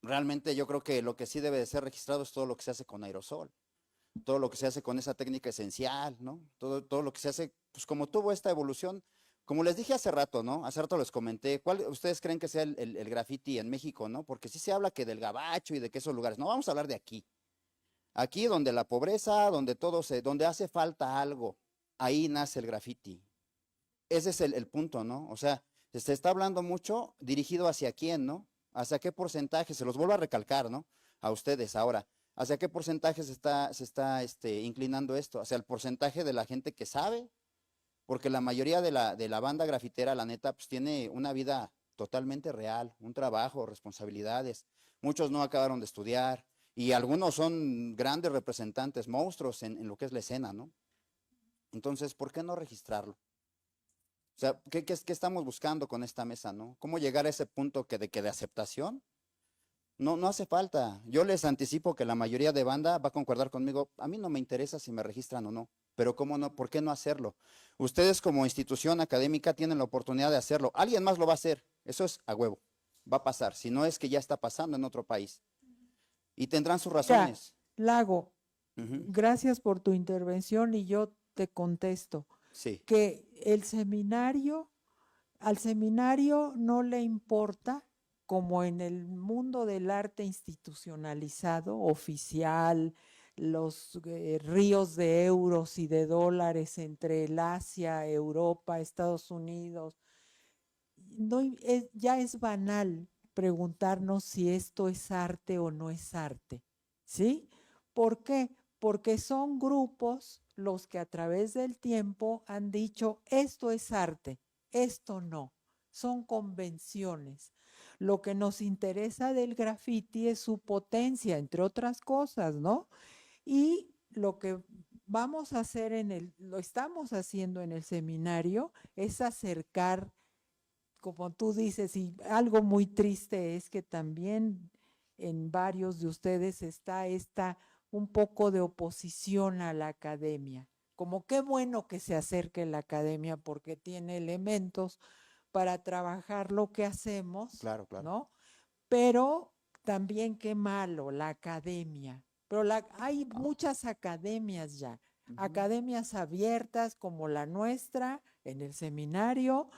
realmente yo creo que lo que sí debe de ser registrado es todo lo que se hace con aerosol, todo lo que se hace con esa técnica esencial, ¿no? Todo lo que se hace, pues como tuvo esta evolución, como les dije hace rato, ¿no? Hace rato les comenté, ¿cuál ustedes creen que sea el graffiti en México, ¿no? Porque sí se habla que del gabacho y de que esos lugares, no, vamos a hablar de aquí. Aquí donde la pobreza, donde donde hace falta algo, ahí nace el graffiti. Ese es el punto, ¿no? O sea, se está hablando mucho dirigido hacia quién, ¿no? ¿Hacia qué porcentaje? Se los vuelvo a recalcar, ¿no? A ustedes ahora. ¿Hacia qué porcentaje se está inclinando esto? ¿Hacia el porcentaje de la gente que sabe? Porque la mayoría de la banda grafitera, la neta, pues tiene una vida totalmente real, un trabajo, responsabilidades. Muchos no acabaron de estudiar y algunos son grandes representantes, monstruos en lo que es la escena, ¿no? Entonces, ¿por qué no registrarlo? O sea, ¿qué estamos buscando con esta mesa, no? ¿Cómo llegar a ese punto de aceptación? No hace falta. Yo les anticipo que la mayoría de banda va a concordar conmigo. A mí no me interesa si me registran o no, pero ¿cómo no? ¿Por qué no hacerlo? Ustedes como institución académica tienen la oportunidad de hacerlo. Alguien más lo va a hacer. Eso es a huevo. Va a pasar. Si no es que ya está pasando en otro país. Y tendrán sus razones. Lago, gracias por tu intervención y yo te contesto. Sí. Que al seminario no le importa, como en el mundo del arte institucionalizado, oficial, los ríos de euros y de dólares entre el Asia, Europa, Estados Unidos. Ya es banal preguntarnos si esto es arte o no es arte, ¿sí? ¿Por qué? Porque son grupos los que a través del tiempo han dicho, esto es arte, esto no, son convenciones. Lo que nos interesa del graffiti es su potencia, entre otras cosas, ¿no? Y lo que vamos a hacer lo estamos haciendo en el seminario es acercar, como tú dices, y algo muy triste es que también en varios de ustedes está un poco de oposición a la academia. Como qué bueno que se acerque la academia porque tiene elementos para trabajar lo que hacemos, claro. ¿no? Pero también qué malo la academia. Pero hay muchas academias ya, academias abiertas como la nuestra en el seminario,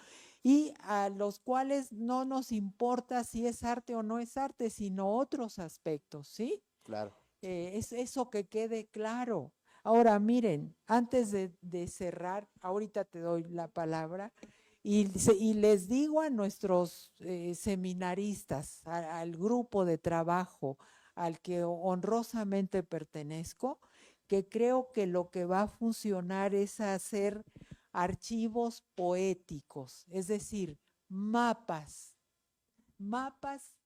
y a los cuales no nos importa si es arte o no es arte, sino otros aspectos, ¿sí? Claro. Es eso que quede claro. Ahora, miren, antes de cerrar, ahorita te doy la palabra, y les digo a nuestros seminaristas, al grupo de trabajo al que honrosamente pertenezco, que creo que lo que va a funcionar es hacer archivos poéticos, es decir, mapas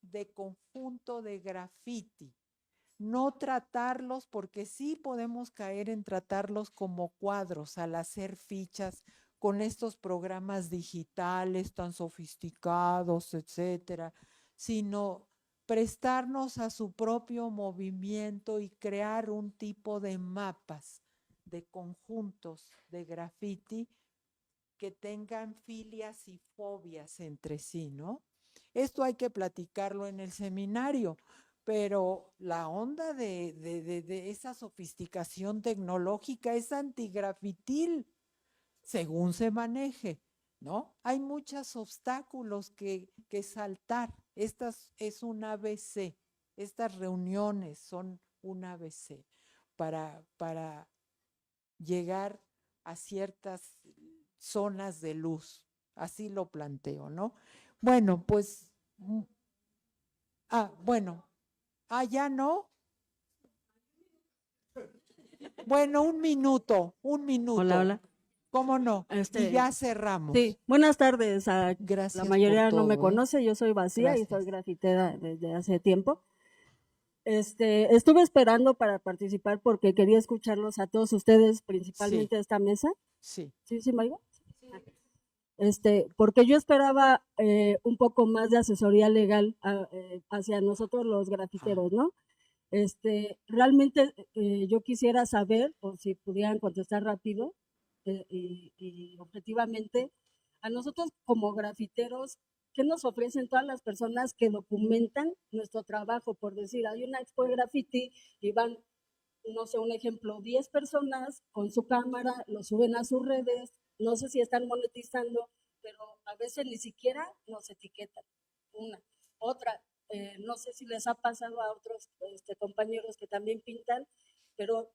de conjunto de graffiti. No tratarlos, porque sí podemos caer en tratarlos como cuadros al hacer fichas con estos programas digitales tan sofisticados, etcétera, sino prestarnos a su propio movimiento y crear un tipo de mapas, de conjuntos de graffiti que tengan filias y fobias entre sí, ¿no? Esto hay que platicarlo en el seminario, pero la onda de esa sofisticación tecnológica es antigrafitil, según se maneje, ¿no? Hay muchos obstáculos que saltar. Estas es un ABC, estas reuniones son un ABC para llegar a ciertas zonas de luz. Así lo planteo, ¿no? Bueno, pues, bueno, ya no. Bueno, un minuto. Hola, hola. ¿Cómo no? Y ya cerramos. Sí, buenas tardes. Gracias La mayoría por no me todo, ¿eh? conoce, yo soy Vacía y Gracias. soy grafitera desde hace tiempo. Estuve esperando para participar porque quería escucharlos a todos ustedes, principalmente a esta mesa. Sí. ¿Sí, me oigo? Porque yo esperaba un poco más de asesoría legal hacia nosotros los grafiteros, ¿no? Realmente yo quisiera saber, o si pudieran contestar rápido y objetivamente, a nosotros como grafiteros, ¿qué nos ofrecen todas las personas que documentan nuestro trabajo? Por decir, hay una expo de graffiti y van, no sé, un ejemplo, 10 personas con su cámara, lo suben a sus redes, no sé si están monetizando, pero a veces ni siquiera nos etiquetan. Una. Otra, no sé si les ha pasado a otros compañeros que también pintan, pero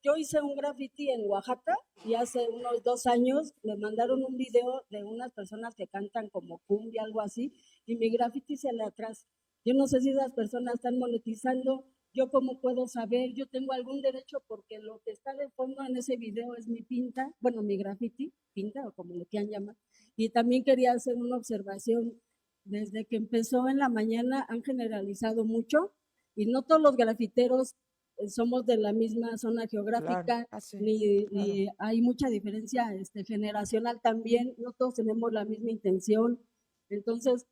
yo hice un graffiti en Oaxaca y hace unos 2 años me mandaron un video de unas personas que cantan como cumbia, algo así, y mi graffiti sale atrás. Yo no sé si esas personas están monetizando, yo cómo puedo saber, yo tengo algún derecho porque lo que está de fondo en ese video es mi pinta, bueno, mi graffiti, pinta o como lo quieran llamar. Y también quería hacer una observación. Desde que empezó en la mañana han generalizado mucho y no todos los grafiteros somos de la misma zona geográfica, ni hay mucha diferencia generacional también, no todos tenemos la misma intención. Entonces,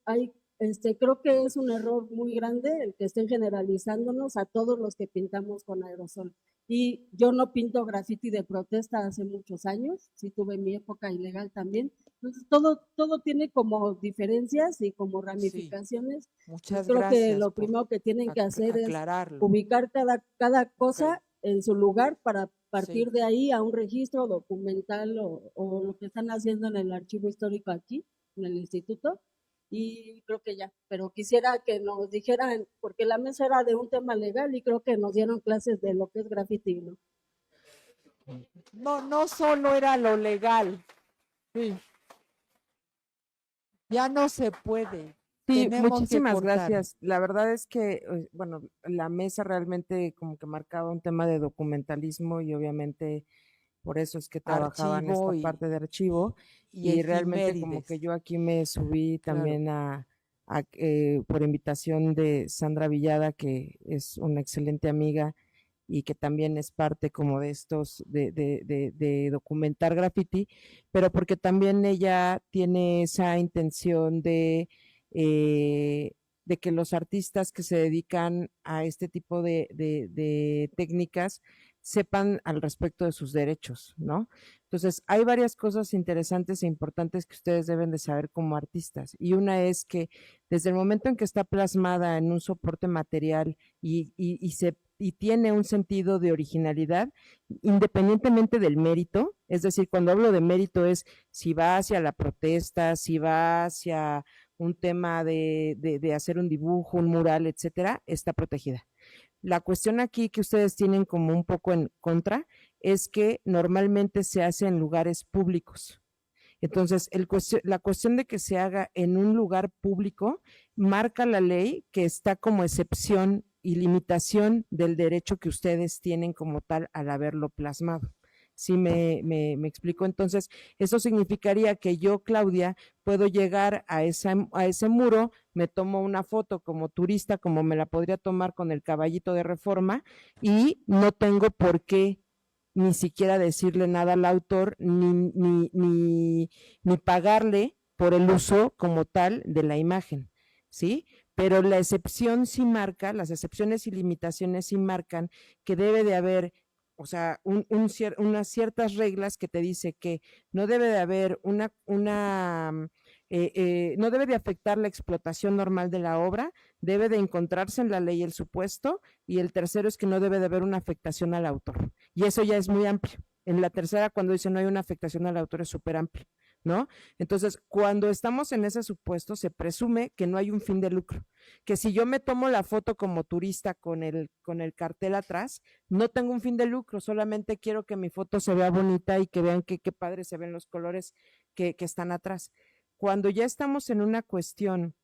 creo que es un error muy grande el que estén generalizándonos a todos los que pintamos con aerosol. Y yo no pinto graffiti de protesta hace muchos años, sí tuve mi época ilegal también. Entonces, todo tiene como diferencias y como ramificaciones. Muchas creo gracias que lo por primero que tienen que hacer aclararlo. es ubicar cada cosa en su lugar para partir de ahí a un registro documental o lo que están haciendo en el archivo histórico aquí, en el instituto. Y creo que ya, pero quisiera que nos dijeran, porque la mesa era de un tema legal y creo que nos dieron clases de lo que es graffiti, ¿no? No solo era lo legal. Sí. Ya no se puede. Sí, Tenemos que muchísimas cortar. gracias. La verdad es que, bueno, la mesa realmente como que marcaba un tema de documentalismo y obviamente por eso es que trabajaba en Archivo esta parte de archivo y y realmente como efimérides. que yo aquí me subí Claro. también por invitación de Sandra Villada, que es una excelente amiga y que también es parte como de estos, de documentar graffiti, pero porque también ella tiene esa intención de que los artistas que se dedican a este tipo de técnicas sepan al respecto de sus derechos, ¿no? Entonces, hay varias cosas interesantes e importantes que ustedes deben de saber como artistas. Y una es que desde el momento en que está plasmada en un soporte material y tiene un sentido de originalidad, independientemente del mérito, es decir, cuando hablo de mérito es si va hacia la protesta, si va hacia un tema de hacer un dibujo, un mural, etcétera, está protegida. La cuestión aquí que ustedes tienen como un poco en contra es que normalmente se hace en lugares públicos. Entonces, la cuestión de que se haga en un lugar público marca la ley que está como excepción y limitación del derecho que ustedes tienen como tal al haberlo plasmado. ¿Sí me explico? Entonces, eso significaría que yo, Claudia, puedo llegar a ese muro, me tomo una foto como turista, como me la podría tomar con el caballito de Reforma, y no tengo por qué ni siquiera decirle nada al autor, ni pagarle por el uso como tal de la imagen, ¿sí? Pero la excepción sí marca, las excepciones y limitaciones sí marcan que debe de haber, o sea, unas ciertas reglas que te dice que no debe de haber una no debe de afectar la explotación normal de la obra, debe de encontrarse en la ley el supuesto, y el tercero es que no debe de haber una afectación al autor. Y eso ya es muy amplio. En la tercera, cuando dice no hay una afectación al autor, es súper amplio, ¿no? Entonces, cuando estamos en ese supuesto, se presume que no hay un fin de lucro, que si yo me tomo la foto como turista con el cartel atrás, no tengo un fin de lucro, solamente quiero que mi foto se vea bonita y que vean qué padre se ven los colores que están atrás. Cuando ya estamos en una cuestión,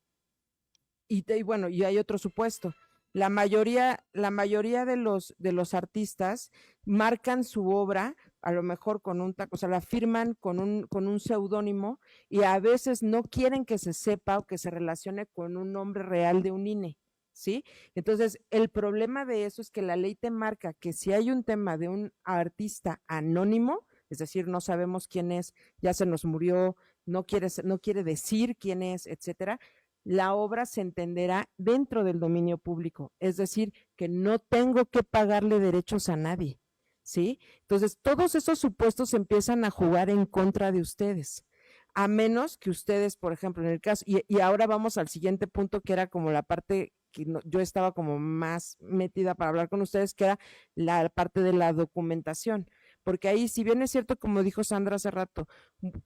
y bueno, y hay otro supuesto, la mayoría de los artistas marcan su obra, a lo mejor con o sea, la firman con un seudónimo, y a veces no quieren que se sepa o que se relacione con un nombre real de un INE, ¿sí? Entonces, el problema de eso es que la ley te marca que si hay un tema de un artista anónimo, es decir, no sabemos quién es, ya se nos murió, no quiere decir quién es, etcétera, la obra se entenderá dentro del dominio público, es decir, que no tengo que pagarle derechos a nadie, ¿sí? Entonces, todos esos supuestos empiezan a jugar en contra de ustedes, a menos que ustedes, por ejemplo, en el caso, y ahora vamos al siguiente punto, que era como la parte que yo estaba como más metida para hablar con ustedes, que era la parte de la documentación, porque ahí, si bien es cierto, como dijo Sandra hace rato,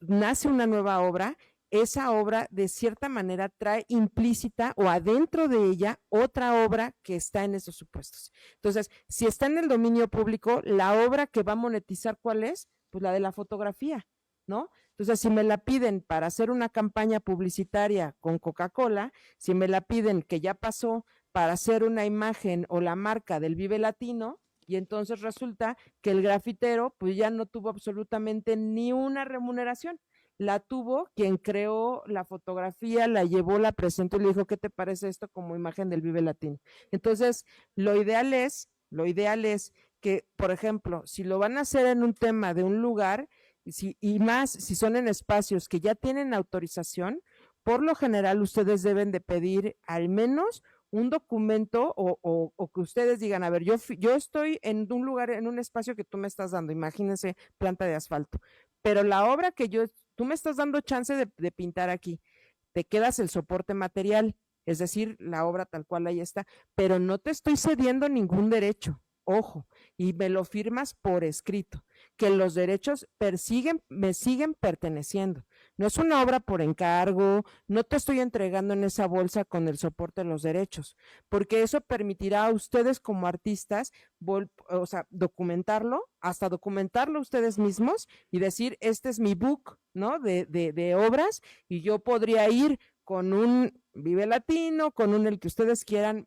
nace una nueva obra, esa obra de cierta manera trae implícita o adentro de ella otra obra que está en esos supuestos. Entonces, si está en el dominio público, la obra que va a monetizar, ¿cuál es? Pues la de la fotografía, ¿no? Entonces, si me la piden para hacer una campaña publicitaria con Coca-Cola, si me la piden que ya pasó para hacer una imagen o la marca del Vive Latino, y entonces resulta que el grafitero pues ya no tuvo absolutamente ni una remuneración, la tuvo quien creó la fotografía, la llevó, la presentó y le dijo, ¿qué te parece esto como imagen del Vive Latino? Entonces, lo ideal es que, por ejemplo, si lo van a hacer en un tema de un lugar, y más si son en espacios que ya tienen autorización, por lo general ustedes deben de pedir al menos un documento o que ustedes digan, a ver, yo estoy en un lugar, en un espacio que tú me estás dando, imagínense planta de asfalto, pero la obra que tú me estás dando chance de pintar aquí, te quedas el soporte material, es decir, la obra tal cual ahí está, pero no te estoy cediendo ningún derecho, ojo, y me lo firmas por escrito, que los derechos me siguen perteneciendo. No es una obra por encargo, no te estoy entregando en esa bolsa con el soporte de los derechos, porque eso permitirá a ustedes como artistas, o sea, documentarlo ustedes mismos y decir, este es mi book, ¿no? De obras, y yo podría ir con un Vive Latino, con el que ustedes quieran,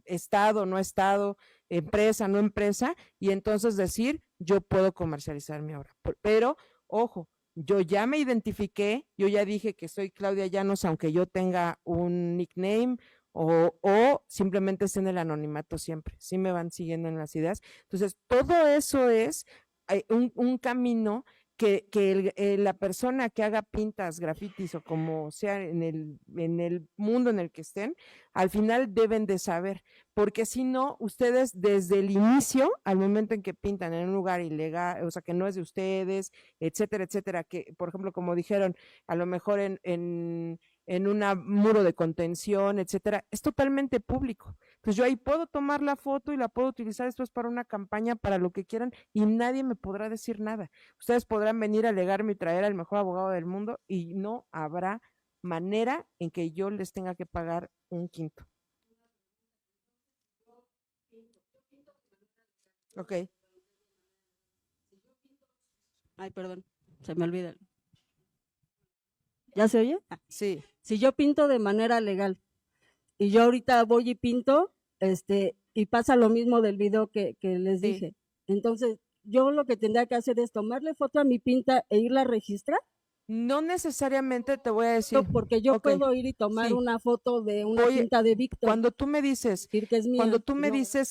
estado, no estado, empresa, no empresa, y entonces decir, yo puedo comercializar mi obra. Pero, ojo, yo ya me identifiqué, yo ya dije que soy Claudia Llanos, aunque yo tenga un nickname o simplemente esté en el anonimato siempre. Sí me van siguiendo en las ideas. Entonces, todo eso es un camino que la persona que haga pintas, grafitis o como sea en el mundo en el que estén, al final deben de saber, porque si no, ustedes desde el inicio, al momento en que pintan en un lugar ilegal, o sea, que no es de ustedes, etcétera, etcétera, que por ejemplo, como dijeron, a lo mejor en un muro de contención, etcétera, es totalmente público. Entonces yo ahí puedo tomar la foto y la puedo utilizar después para una campaña, para lo que quieran, y nadie me podrá decir nada. Ustedes podrán venir a alegarme y traer al mejor abogado del mundo y no habrá manera en que yo les tenga que pagar un quinto. Ok. Ay, perdón, se me olvida. ¿Ya se oye? Sí. Si yo pinto de manera legal y yo ahorita voy y pinto, y pasa lo mismo del video que les dije. Entonces, yo lo que tendría que hacer es tomarle foto a mi pinta e irla a registrar. No necesariamente te voy a decir. Porque yo puedo ir y tomar una foto de una pinta de Víctor. Cuando tú me dices,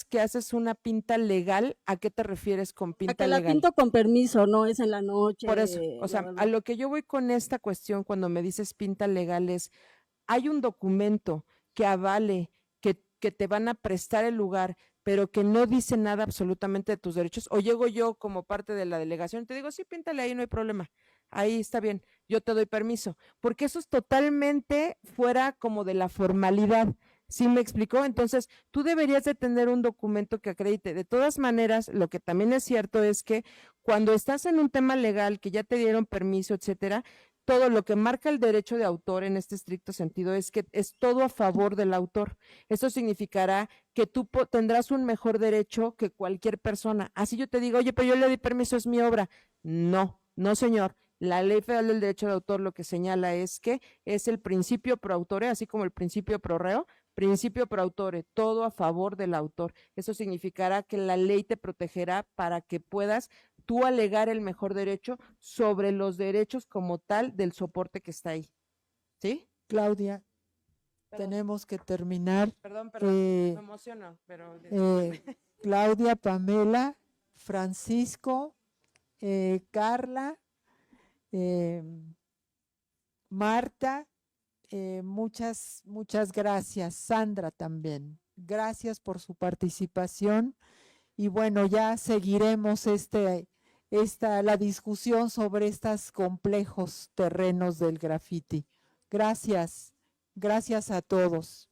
que haces una pinta legal, ¿a qué te refieres con pinta legal? A que la pinto con permiso, no es en la noche. Por eso, o sea, a lo que yo voy con esta cuestión cuando me dices pinta legal es, hay un documento que avale que te van a prestar el lugar, pero que no dice nada absolutamente de tus derechos, o llego yo como parte de la delegación y te digo, sí, píntale ahí, no hay problema. ahí está bien, yo te doy permiso, porque eso es totalmente fuera como de la formalidad. ¿Sí me explicó? Entonces, tú deberías de tener un documento que acredite. De todas maneras, lo que también es cierto es que cuando estás en un tema legal, que ya te dieron permiso, etcétera, todo lo que marca el derecho de autor en este estricto sentido es que es todo a favor del autor. Eso significará que tú tendrás un mejor derecho que cualquier persona. Así yo te digo, oye, pero yo le di permiso, es mi obra. No, no, señor. La Ley Federal del Derecho de Autor lo que señala es que es el principio pro autore, así como el principio pro reo, principio pro autore, todo a favor del autor. Eso significará que la ley te protegerá para que puedas tú alegar el mejor derecho sobre los derechos como tal del soporte que está ahí. ¿Sí? Claudia, Perdón. tenemos que terminar. Perdón, Eh, me emociono, pero... Claudia, Pamela, Francisco, Carla, Marta, muchas gracias. Sandra también. Gracias por su participación. Y bueno, ya seguiremos la discusión sobre estos complejos terrenos del graffiti. Gracias a todos.